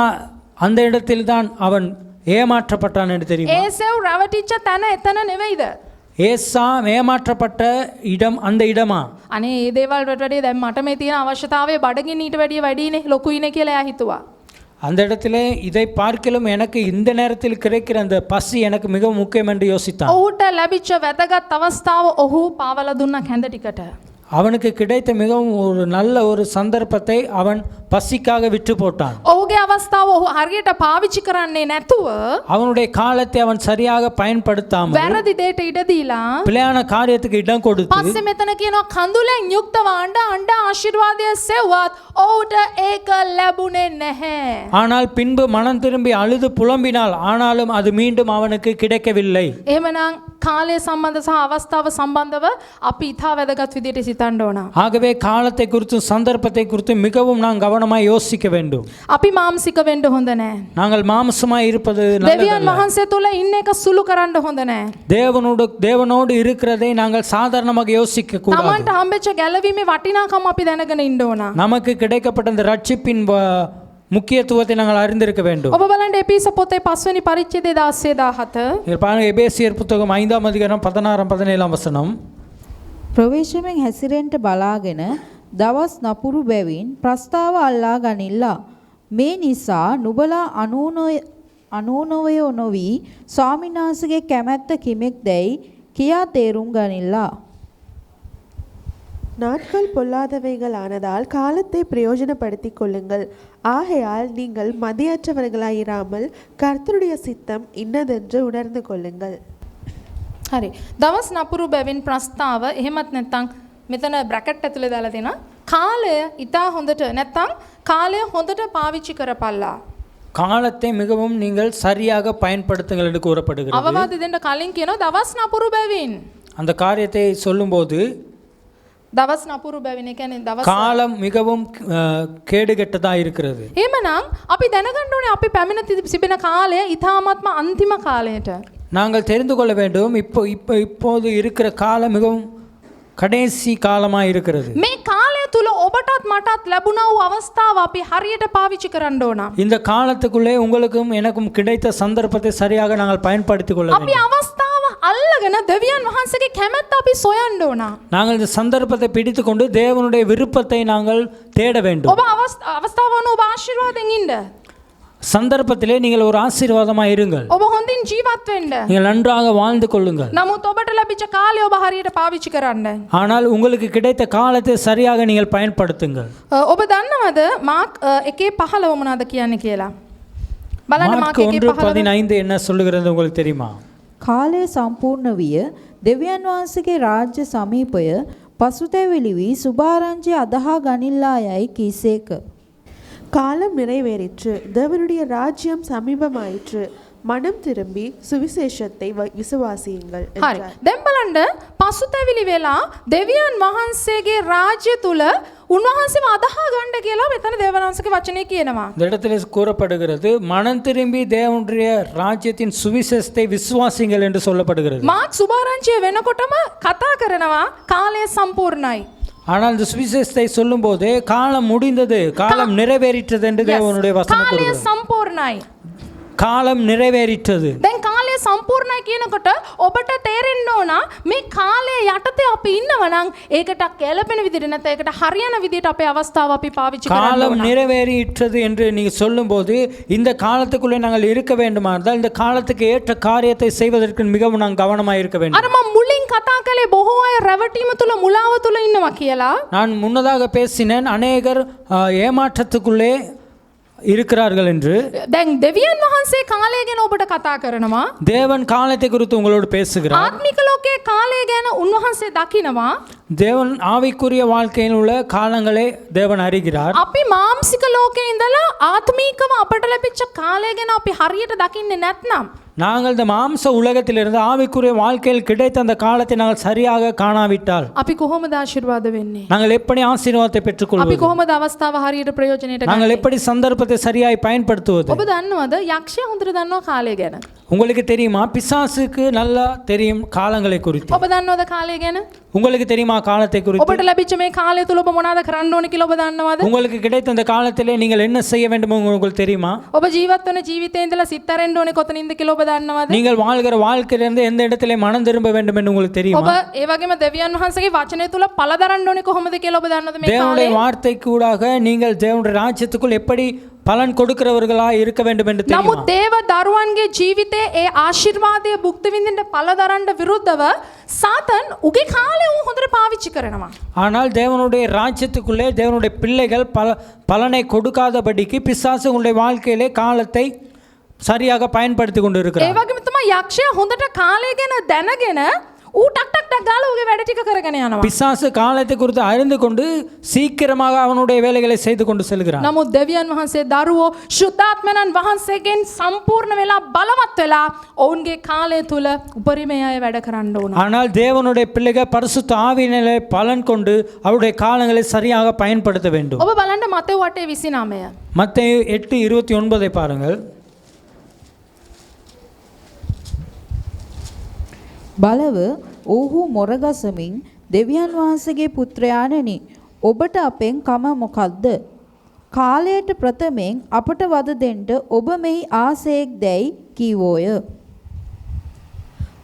அந்த இடத்தில்தான் அவன் ஏமாற்றப்பட்டான் என்று தெரியும். ඒසාව රැවටිච්ච තැන එතන නෙවෙයිද? ஏசா ஏமாற்றப்பட்ட இடம் அந்த இடமா? අනේ ඒ දේවල් වලට වැඩිය දැන් මට මේ තියෙන අවශ්‍යතාවය බඩගින්න ඊට වැඩිය වැඩිනේ ලොකුයිනේ කියලා එයා හිතුවා. அந்த இடத்திலே இதை பார்க்கிலும் எனக்கு இந்த நேரத்தில் கிடைக்கிற அந்த பசி எனக்கு மிகவும் முக்கியம் என்று யோசித்தான். ඔහුට ලැබිච්ච වැදගත් අවස්ථාව ඔහු පාවලා දුන්න කැඳ ටිකට. அவனுக்கு கிடைத்த மிகவும் ஒரு நல்ல ஒரு சந்தர்ப்பத்தை அவன் பசிக்காக விற்று போட்டான். ඔහුගේ අවස්ථාව ඔහු හරියට පාවිච්චි කරන්නේ නැතුව அவனுடைய காலத்தை அவன் சரியாக பயன்படுத்தாமல் වැරදි දෙයට ඉඩ දීලා பிழையான காரியத்துக்கு இடம் கொடுத்து පස්සේ මෙතන කියනවා කඳුලෙන් යුක්තව අඬ ආශිර්වාදය සෙව්වත් ඔහුට ඒක ලැබුණේ නැහැ. ஆனால் பின்பு மனம் திரும்பி அழுது புலம்பினாள், ஆனாலும் அது மீண்டும் அவனுக்கு கிடைக்கவில்லை. එහෙමනම් කාලය සම්බන්ධ සහ අවස්ථාව සම්බන්ධව අපි ඉතා වැදගත් විදිහට සිතන්න ඕන. ஆகவே காலத்தை குறித்தும் சந்தர்ப்பத்தை குறித்தும் மிகவும் நாம் கவனமாய் யோசிக்க வேண்டும். අපි මාම්සික වෙන්න හොඳ නැහැ. நாங்கள் மாம்சமாய் இருப்பது දෙවියන් நல்லதல்ல. වහන්සේ තුල ඉන්න එක සුළු කරන්න හොඳ නැහැ. தேவனோடு இருக்கிறதை நாங்கள் சாதாரணமாக யோசிக்க கூடாது. තමන්ට හම්බෙච්ච ගැලවීමේ වටිනාකම අපි දැනගෙන ඉන්න ඕන. நமக்கு கிடைக்கப்பட்ட இந்த ரட்சிப்பின் முக்கியத்துவத்தை நாங்கள் அறிந்திருக்க வேண்டும். ඔබ බලන්න එපිස පොතේ 5 වෙනි පරිච්ඡේදයේ 16-17 இதில் பாருங்க, எபேசியர் புத்தகம் 5ஆம் அதிகாரம் 16-17 வசனம். ප්‍රවේශමෙන් හැසිරෙන්ට බලාගෙන දවස් නපුරු බැවින් ප්‍රස්තාව අල්ලා ගනිල්ලා. මේ නිසා නුබලා අනූනවයෝ නොවී ස්වාමීන් වහන්සේගේ කැමැත්ත කිමෙක් දැයි කියා තේරුම් ගනිල්ලා. நாட்கள் பொல்லாதவைகள் ஆனதால் காலத்தை பிரயோஜனப்படுத்திக் கொள்ளுங்கள். ஆகையால் நீங்கள் மதியற்றவர்களாயிராமல் கர்த்தருடைய சித்தம் இன்னதென்று உணர்ந்து கொள்ளுங்கள். හරි. දවස් නපුරු බැවින් ප්‍රස්තාව එහෙමත් නැත්නම් මෙතන බ්‍රැකට් ඇතුලේ දාලා දෙනවා. කාලය ඉතා හොඳට නැත්නම් කාලය හොඳට පාවිච්චි කරපල්ලා. காலத்தை மிகவும் நீங்கள் சரியாக பயன்படுத்துங்கள் என்று கூறப்படுகிறது. අවවාද දෙන්න කලින් කියනවා දවස් නපුරු බැවින්. அந்த காரியத்தை சொல்லும்போது දවස් නපුරු බැවින් ඒ කියන්නේ දවස් காலம் மிகவும் கேடுகெட்டதா இருக்கிறது. එහෙමනම් අපි දැනගන්න ඕනේ අපි පැමිණ තිබෙන කාලය ඉතාමත්ම අන්තිම කාලයට. நாங்கள் தெரிந்து கொள்ள வேண்டும், இப்போது இருக்கிற காலம் மிகவும் கடைசி காலமாக இருக்கிறது. මේ කාලය තුල ඔබටත් මටත් ලැබුණා වූ අවස්ථාව අපි හරියට පාවිච්චි කරන්න ඕන. இந்த காலத்துக்குள்ளே உங்களுக்கும் எனக்கும் கிடைத்த சந்தர்ப்பத்தை சரியாக நாங்கள் பயன்படுத்திக் கொள்ள අපි வேண்டும். අවස්ථාව අල්ලගෙන දෙවියන් වහන්සේගේ කැමැත්ත අපි සොයන්න ඕන. நாங்கள் இந்த சந்தர்ப்பத்தை பிடித்துக்கொண்டு தேவனுடைய விருப்பத்தை நாங்கள் தேட வேண்டும். ඔබ අවස්ථාව වන ඔබ ආශිර්වාදයෙන් ඉන්න. சந்தர்ப்பத்திலே நீங்கள் ஒரு ஆசீர்வாதமாக இருங்கள். ඔබ හොඳින් ජීවත් වෙන්න. நீங்கள் நன்றாக வாழ்ந்து கொள்ளுங்கள். නමුත් ඔබට ලැබිච්ච කාලය ඔබ හරියට පාවිච්චි කරන්න. ஆனால் உங்களுக்கு கிடைத்த காலத்தை சரியாக நீங்கள் பயன்படுத்துங்கள். ඔබ දන්නවද මාක් 1:15 මොනවද කියන්නේ කියලා? බලන්න මාක් மார்க் 1:15 1:15 என்ன சொல்லுகிறது உங்களுக்கு தெரியுமா? කාලය සම්පූර්ණ විය දෙවියන් වහන්සේගේ රාජ්‍ය සමීපය පසුතැවිලි වී සුභාරංචි අදහා ගනිල්ලා යයි කීසේක. காலம் நிறைவேறிற்று, தேவனுடைய ராஜ்யம் சமீபமாயிற்று, மனம் திரும்பி சுவிசேஷத்தை விசுவாசியுங்கள் හරි. என்றார். දැන් බලන්න පසුතැවිලි වෙලා දෙවියන් වහන්සේගේ රාජ්‍ය තුල උන්වහන්සේව අදහා ගන්න කියලා මෙතන දේවයන් වහන්සේගේ වචනේ කියනවා. இந்த இடத்துல கூறப்படுகிறது, மனம் திரும்பி தேவனுடைய ராஜ்யத்தின் சுவிசேஷத்தை விசுவாசிங்கள் என்று சொல்லப்படுகிறது. මාක් සුභාරංචිය වෙනකොටම කතා කරනවා කාලය සම්පූර්ණයි. ஆனால் இந்த சுவிசேஷத்தை சொல்லும் போது காலம் முடிந்தது, காலம் நிறைவேறிற்றது என்று தேவனுடைய வசனம் කාලය கூறுகிறது. සම්පූර්ණයි. காலம் நிறைவேறிற்றது. දැන් කාලය සම්පූර්ණයි කියනකොට ඔබට තේරෙන්න ඕන මේ කාලය යටතේ අපි ඉන්නවා නම් ඒකට ගැළපෙන විදිහට නැත්නම් ඒකට හරියන විදිහට අපේ අවස්ථාව අපි පාවිච්චි කරන්න காலம் ඕන. நிறைவேறிற்றது என்று நீங்க சொல்லும்போது இந்த காலத்துக்குள்ளே நாங்கள் இருக்க வேண்டுமா இருந்தால் இந்த காலத்துக்கு ஏற்ற காரியத்தை செய்வதற்கு மிகவும் நாங்கள் கவனமாக இருக்க வேண்டும். අර මම මුලින් කතා කළේ බොහෝ අය රැවටීම තුල මුලාව තුල ඉන්නවා කියලා. நான் முன்னதாக பேசினேன், அநேகர் ஏமாற்றத்துக்குள்ளே இருக்கிறார்கள் என்று. දැන් දෙවියන් වහන්සේ කාලය ගැන ඔබට කතා කරනවා. தேவன் காலத்தை குறித்து உங்களோடு பேசுகிறார். ආත්මික ලෝකයේ කාලය ගැන උන්වහන්සේ දකිනවා. தேவன் ஆவிக்குரிய வாழ்க்கையில் உள்ள காலங்களை தேவன் அறிகிறார். අපි මාම්සික ලෝකේ ඉඳලා ආත්මීකව අපට ලැබිච්ච කාලය ගැන අපි හරියට දකින්නේ නැත්නම් நாங்கள் இந்த மாம்ச உலகத்திலிருந்து ஆவிக்குரிய வாழ்க்கையில் கிடைத்த அந்த காலத்தை நாங்கள் சரியாக காணாவிட்டால் අපි කොහොමද ආශිර්වාද වෙන්නේ? நாங்கள் எப்படி ஆசீர்வாதத்தை අපි பெற்றுக்கொள்வது? කොහොමද අවස්ථාව හරියට ප්‍රයෝජනෙට நாங்கள் ගන්නේ? எப்படி சந்தர்ப்பத்தை சரியாய் பயன்படுத்துவது? ඔබ දන්නවද යක්ෂයා හොඳට දන්නවා කාලය ගැන? உங்களுக்கு தெரியுமா பிசாசுக்கு நல்லா தெரியும் காலங்களை குறித்து? ඔබ දන්නවද කාලය ගැන? உங்களுக்கு தெரியுமா காலத்தை குறித்து? ඔබට ලැබිච්ච මේ කාලය තුල ඔබ මොනවද කරන්න ඕනේ කියලා ඔබ දන්නවද? உங்களுக்கு கிடைத்த அந்த காலத்திலே நீங்கள் என்ன செய்ய வேண்டும் உங்களுக்கு தெரியுமா? ඔබ ජීවත් වෙන ජීවිතේ ඉඳලා සිත් අරෙන්න ඕනේ කොතනින්ද කියලා ඔබ දන්නවද? நீங்கள் வாழ்கிற வாழ்க்கையிலிருந்து எந்த இடத்திலே மனம் திரும்ப வேண்டும் என்று உங்களுக்கு தெரியுமா? ඔබ ඒ වගේම දෙවියන් වහන්සේගේ වචනය තුල පළ දරන්න ඕනේ කොහොමද කියලා ඔබ දන්නවද මේ தேவனுடைய කාලේ? வார்த்தைக்கு ஊடாக நீங்கள் தேவனுடைய ராஜ்யத்துக்குள் எப்படி பலன் கொடுக்கிறவர்களாக இருக்க வேண்டும் என்று தெரியுமா? නමුත් දේව දරුවන්ගේ ජීවිතයේ ඒ ආශිර්වාදය භුක්ති විඳින්න පළ දරන්න විරුද්ධව සාතන් උගේ කාලය උන් හොඳට පාවිච්චි කරනවා. ஆனால் தேவனுடைய ராஜ்யத்துக்குள்ளே தேவனுடைய பிள்ளைகள் பலனை கொடுக்காதபடிக்கு பிசாசு உங்களுடைய வாழ்க்கையிலே காலத்தை சரியாக பயன்படுத்தி கொண்டு ඒ இருக்கிறார். වගේම තමයි යක්ෂයා හොඳට කාලය ගැන දැනගෙන ඌ ටක් ටක් ටක් ගාලා ඌගේ වැඩ ටික කරගෙන යනවා. பிசாசு காலத்தை குறித்து அறிந்து கொண்டு சீக்கிரமாக அவனுடைய வேலைகளை செய்து கொண்டு செல்கிறான். නමුත් දෙවියන් වහන්සේ දරුවෝ ශුද්ධාත්මයන් වහන්සේගෙන් සම්පූර්ණ වෙලා බලවත් වෙලා ඔවුන්ගේ කාලය තුල උපරිමය අය වැඩ කරන්න ඕන. ஆனால் தேவனுடைய பிள்ளைகள் பரிசுத்த ஆவியினாலே பலன் கொண்டு அவருடைய காலங்களை சரியாக பயன்படுத்த வேண்டும். ඔබ බලන්න මතෙව් 8:29. மத்தேயு 8:29 பாருங்கள். බලව ඔහු මොරගසමින් දෙවියන් වහන්සේගේ පුත්‍රයාණනි ඔබට අපෙන් කම මොකද්ද? කාලයට ප්‍රථමයෙන් අපට වද දෙන්න ඔබ මෙහි ආසේක් දැයි කීවෝය.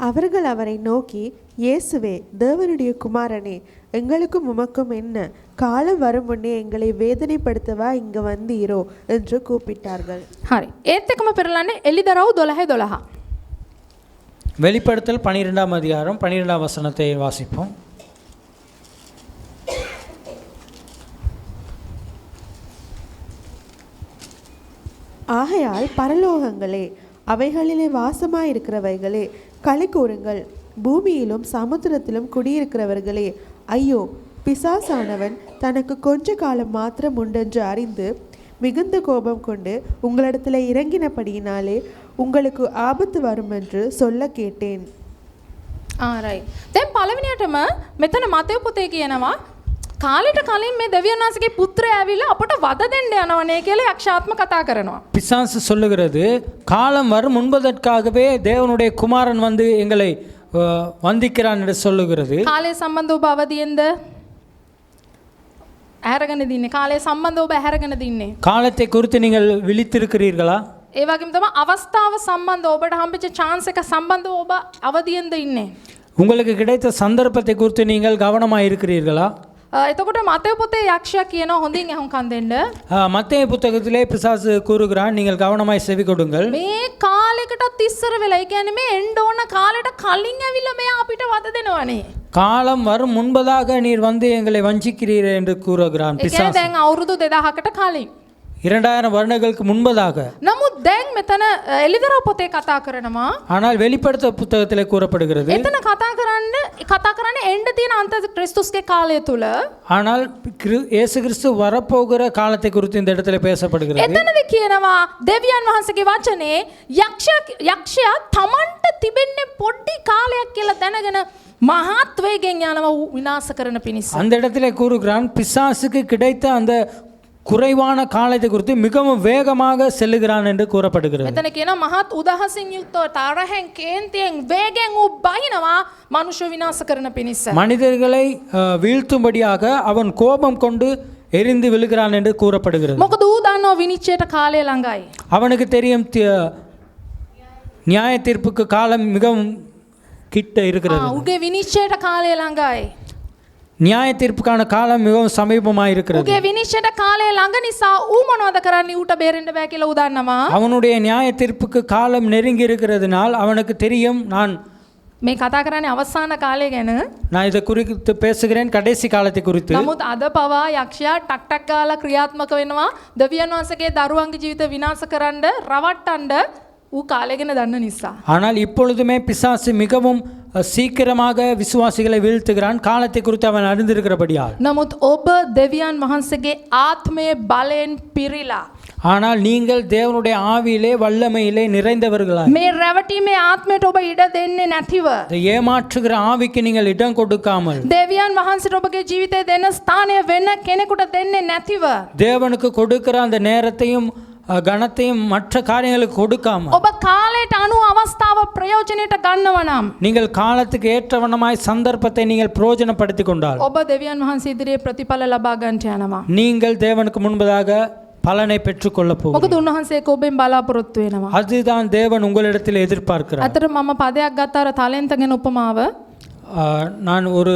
அவர்கள் அவரை நோக்கி, இயேசுவே, தேவனுடைய குமாரனே, எங்களுக்கும் உமக்கும் என்ன? காலம் வரும் முன்னே எங்களை வேதனைப்படுத்தவா இங்கு வந்தீரோ என்று கூப்பிட்டார்கள். හරි. ඒත් එකම පෙරලන්නේ එලිදරව් 12:12. வெளிப்படுத்தல் 12ஆம் அதிகாரம் 12ஆம் வசனத்தை வாசிப்போம். ஆகையால் பரலோகங்களே, அவைகளிலே வாசமாயிருக்கிறவைகளே, களி கூறுங்கள். பூமியிலும் சமுத்திரத்திலும் குடியிருக்கிறவர்களே, ஐயோ, பிசாசானவன் தனக்கு கொஞ்ச காலம் மாத்திரம் உண்டென்று அறிந்து மிகுந்த கோபம் கொண்டு உங்களிடத்தில் இறங்கினபடியினாலே உங்களுக்கு ஆபத்து வரும் என்று சொல்ல கேட்டேன். right. දැන් පළවෙනියටම මෙතන මතෙව් පොතේ කියනවා කාලෙට කලින් මේ දෙවියන් වහන්සේගේ පුත්‍රයා ඇවිල්ලා අපට වද දෙන්න යනවනේ කියලා යක්ෂාත්ම කතා කරනවා. பிசாசு சொல்லுகிறது காலம் வரும் முன்பதற்காகவே தேவனுடைய குமாரன் வந்து எங்களை வந்திக்கிறான் என்று சொல்லுகிறது. කාලය සම්බන්ධව ඔබ අවදියෙන්ද? ඇහැරගෙන දින්නේ. කාලය සම්බන්ධව ඔබ ඇහැරගෙන දින්නේ. காலத்தை குறித்து நீங்கள் விழித்திருக்கிறீர்களா? ඒ වගේම තමයි අවස්ථාව සම්බන්ධව ඔබට හම්බෙච්ච chance එක සම්බන්ධව ඔබ අවදියෙන්ද ඉන්නේ. உங்களுக்கு கிடைத்த சந்தர்ப்பத்தை குறித்து நீங்கள் கவனமாக இருக்கிறீர்களா? එතකොට මතෙව් පොතේ යක්ෂයා කියනවා හොඳින් අහුම්කම් දෙන්න. மத்தேயு புத்தகத்திலே பிசாசு கூறுகிறான், நீங்கள் கவனமாய் செவி கொடுங்கள். මේ කාලයකටත් ඉස්සර වෙලා, ඒ කියන්නේ මේ එන්න ඕන කාලෙට කලින් ඇවිල්ලා මෙයා අපිට වද දෙනවනේ. காலம் வரும் முன்பதாக நீர் வந்து எங்களை வஞ்சிக்கிறீர் என்று கூறுகிறான் ඒ කියන්නේ பிசாசு. දැන් අවුරුදු 2000කට කලින්. 2000 வருடங்களுக்கு முன்பதாக. නමුත් දැන් මෙතන එලිදරව් පොතේ කතා කරනවා. ஆனால் வெளிப்படுத்த புத்தகத்திலே கூறப்படுகிறது. එතන කතා කරන්නේ එන්න තියෙන අන්ත ක්‍රිස්තුස්ගේ කාලය තුල. ஆனால் இயேசு கிறிஸ்து வரப்போகிற காலத்தை குறித்து இந்த இடத்துல பேசப்படுகிறது. එතනද කියනවා දෙවියන් වහන්සේගේ වචනේ යක්ෂයා තමන්ට තිබෙන්නේ පොඩි කාලයක් කියලා දැනගෙන මහත් වේගෙන් යනවා විනාශ කරන පිණිස. அந்த இடத்துல கூறுகிறான், பிசாசுக்கு கிடைத்த அந்த குறைவான காலத்தை குறித்து மிகவும் வேகமாக செல்லுகிறான் என்று கூறப்படுகிறது. මෙතන කියනවා මහත් උදහසින් යුක්තව තරහෙන් කේන්තියෙන් වේගෙන් ඌ බහිනවා මනුෂ්‍ය විනාශ කරන පිණිස. மனிதர்களை வீழ்த்தும்படியாக அவன் கோபம் கொண்டு எரிந்து விழுகிறான் என்று கூறப்படுகிறது. මොකද ඌ දන්නවා විනිශ්චයට කාලය ළඟයි. அவனுக்கு தெரியும் நியாய தீர்ப்புக்கு காலம் மிகவும் கிட்ட இருக்கிறது. ඌගේ විනිශ්චයට කාලය ළඟයි. நியாய தீர்ப்புக்கான காலம் மிகவும் சமீபமாக இருக்கிறது. ඌගේ විනිශ්චයට කාලය ළඟ නිසා ඌ මොනවද කරන්නේ? ඌට බේරෙන්න බෑ කියලා ඌ දන්නවා. அவனுடைய நியாய தீர்ப்புக்கு காலம் நெருங்கி இருக்கிறதுனால் அவனுக்கு தெரியும், நான் මේ කතා කරන්නේ අවසාන කාලය ගැන. நான் இதை குறித்து பேசுகிறேன் கடைசி காலத்தை குறித்து. නමුත් අද පවා යක්ෂයා ටක් ටක් ගාලා ක්‍රියාත්මක වෙනවා දෙවියන් වහන්සේගේ දරුවන්ගේ ජීවිත විනාශ කරන්න රවට්ටන්න ඌ කාලය ගැන දන්න නිසා. ஆனால் இப்பொழுதுமே பிசாசு மிகவும் சீக்கிரமாக விசுவாசிகளை வீழ்த்துகிறான் காலத்தை குறித்து அவன் அறிந்திருக்கிறபடியால். නමුත් ඔබ දෙවියන් වහන්සේගේ ආත්මයේ බලයෙන් පිරීලා ஆனால் நீங்கள் தேவனுடைய ஆவியிலே வல்லமையிலே நிறைந்தவர்களாய் මේ රැවටීමේ ආත්මයට ඔබ ඉඩ දෙන්නේ නැතිව இந்த ஏமாற்றுகிற ஆவிக்கு நீங்கள் இடம் கொடுக்காமல் දෙවියන් වහන්සේට ඔබගේ ජීවිතේ දෙන ස්ථානය වෙන කෙනෙකුට දෙන්නේ නැතිව தேவனுக்கு கொடுக்கிற அந்த நேரத்தையும் கனத்தையும் மற்ற காரியங்களுக்கு கொடுக்காமல் ඔබ කාලයට අනුව අවස්ථාව ප්‍රයෝජනයට ගන්නවා නම් நீங்கள் காலத்துக்கு ஏற்றவண்ணமாய் சந்தர்ப்பத்தை நீங்கள் பிரயோஜனப்படுத்திக் கொண்டால் ඔබ දෙවියන් වහන්සේ ඉදිරියේ ප්‍රතිඵල ලබා ගන්නට යනවා. நீங்கள் தேவனுக்கு முன்பதாக பலனை பெற்றுக்கொள்ள මොකද போகிறீர்கள். උන්වහන්සේ ඒක ඔබෙන් බලාපොරොත්තු වෙනවා. அதுதான் தேவன் உங்களிடத்தில் எதிர்பார்க்கிறார். අතර මම පදයක් ගත්ත අර තාලෙන්ත ගැන උපමාව நான் ஒரு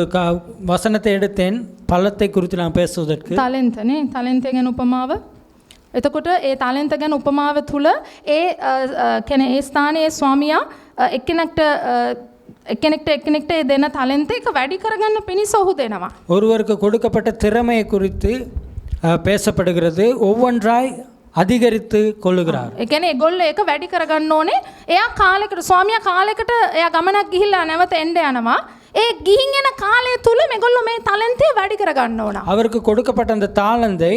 வசனத்தை எடுத்தேன் பழத்தை குறித்து நான் பேசுவதற்கு. තාලෙන්තනේ තාලෙන්ත ගැන උපමාව. එතකොට ඒ තාලෙන්ත ගැන උපමාව තුල ඒ කියන්නේ ඒ ස්ථානයේ ස්වාමියා එක්කෙනෙක්ට ඒ දෙන තාලෙන්ත එක වැඩි කරගන්න පිණිස ඔහු දෙනවා. ஒருவருக்கு கொடுக்கப்பட்ட திறமையை குறித்து பேசப்படுகிறது. ஒவ்வொன்றாய் அதிகரித்து கொள்ளுகிறார். ඒ කියන්නේ ඒගොල්ලෝ ඒක වැඩි කරගන්න ඕනේ. එයා කාලයකට ස්වාමියා කාලයකට එයා ගමනක් ගිහිල්ලා නැවත එන්න යනවා. ඒ ගිහින් එන කාලය තුල මේගොල්ලෝ මේ තාලෙන්තය වැඩි කරගන්න ඕන. அவருக்கு கொடுக்கப்பட்ட அந்த தாளந்தை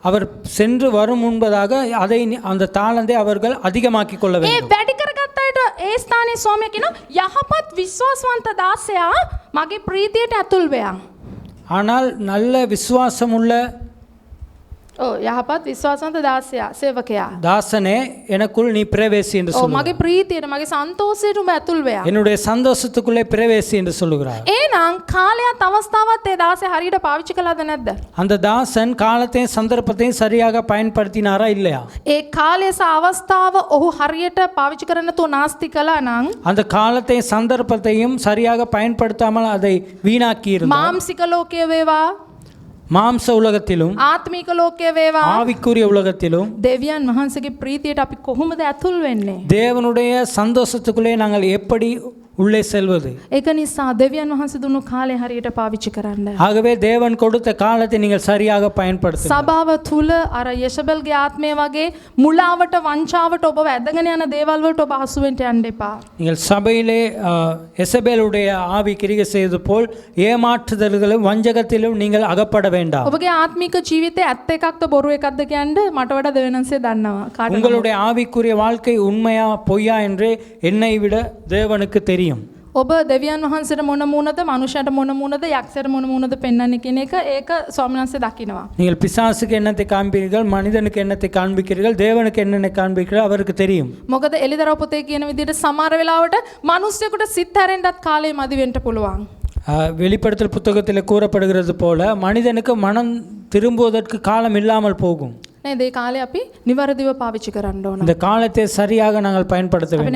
அவர் சென்று வரும் முன்பதாக அதை அந்த தாளந்தை அவர்கள் அதிகமாக்கிக் கொள்ள ඒ வேண்டும். වැඩි කරගත්ත අයට ඒ ස්ථානයේ ස්වාමියා කියනවා යහපත් විශ්වාසවන්ත දාසයා මගේ ප්‍රීතියට ඇතුල් වෙයන්. ஆனால் நல்ல விசுவாசமுள்ள යහපත් විශ්වාසවන්ත දාසයා සේවකයා. தாசனே எனக்குள் நீ பிரவேசி என்று சொல்லுகிறார். මගේ ප්‍රීතියට මගේ සන්තෝෂයට උඹ ඇතුල් වෙයන්. என்னுடைய சந்தோஷத்துக்குள்ளே பிரவேசி என்று சொல்லுகிறார். එහෙනම් කාලයත් අවස්ථාවත් ඒ දාසයා හරියට පාවිච්චි කළාද නැද්ද? அந்த தாசன் காலத்தையும் சந்தர்ப்பத்தையும் சரியாக பயன்படுத்தினாரா இல்லையா? ඒ කාලය සහ අවස්ථාව ඔහු හරියට පාවිච්චි කරන්න තු නාස්ති කළා නම් அந்த காலத்தையும் சந்தர்ப்பத்தையும் சரியாக பயன்படுத்தாமல் அதை வீணாக்கி இருந்தார். මාම්සික ලෝකයේ වේවා மாம்ச உலகத்திலும் ආත්මික ලෝකයේ වේවා ஆவிக்குரிய உலகத்திலும் දෙවියන් වහන්සේගේ ප්‍රීතියට අපි කොහොමද ඇතුල් වෙන්නේ? தேவனுடைய சந்தோஷத்துக்குள்ளே நாங்கள் எப்படி உள்ளே செல்வது? ඒක නිසා දෙවියන් වහන්සේ දුන්නු කාලය හරියට පාවිච්චි කරන්න. ஆகவே தேவன் கொடுத்த காலத்தை நீங்கள் சரியாக பயன்படுத்துங்கள். සභාව තුල අර යෙෂබෙල්ගේ ආත්මය වගේ මුලාවට වංචාවට ඔබ වැදගෙන යන දේවල් වලට ඔබ හසු වෙන්න යන්න එපා. நீங்கள் சபையிலே எசபேலுடைய ஆவி கிரியை செய்தது போல் ஏமாற்றுதல்களும் வஞ்சகத்திலும் நீங்கள் அகப்பட வேண்டாம். ඔබගේ ආත්මික ජීවිතේ ඇත්ත එකක්ද බොරු එකක්ද කියන්න මට වඩා දෙවෙනන්සේ දන්නවා. කාටද? உங்களுடைய ஆவிக்குரிய வாழ்க்கை உண்மையா பொய்யா என்று என்னை விட தேவனுக்கு தெரியும். ඔබ දෙවියන් වහන්සේට මොන මූණද මනුෂ්‍යයට මොන මූණද යක්ෂයට මොන මූණද පෙන්වන්නේ කියන එක ඒක ස්වාමීන් වහන්සේ දකිනවා. நீங்கள் பிசாசுக்கு என்னத்தை காண்பீர்கள், மனிதனுக்கு என்னத்தை காண்பிக்கிறீர்கள், தேவனுக்கு என்னென்ன காண்பிக்கிறீர்கள் அவருக்கு தெரியும். මොකද එලිදරව් පොතේ කියන විදිහට සමහර වෙලාවට මිනිස්සුෙකුට සිත් හැරෙන්නත් කාලය මදි වෙන්න පුළුවන්. வெளிப்படுத்தல் புத்தகத்தில் கூறப்படுகிறது போல மனிதனுக்கு மனம் திரும்புவதற்கு காலம் இல்லாமல் போகும். නේද? ඒ කාලේ අපි නිවැරදිව පාවිච්චි කරන්න ඕන. இந்த காலத்தை சரியாக நாங்கள் பயன்படுத்த வேண்டும்.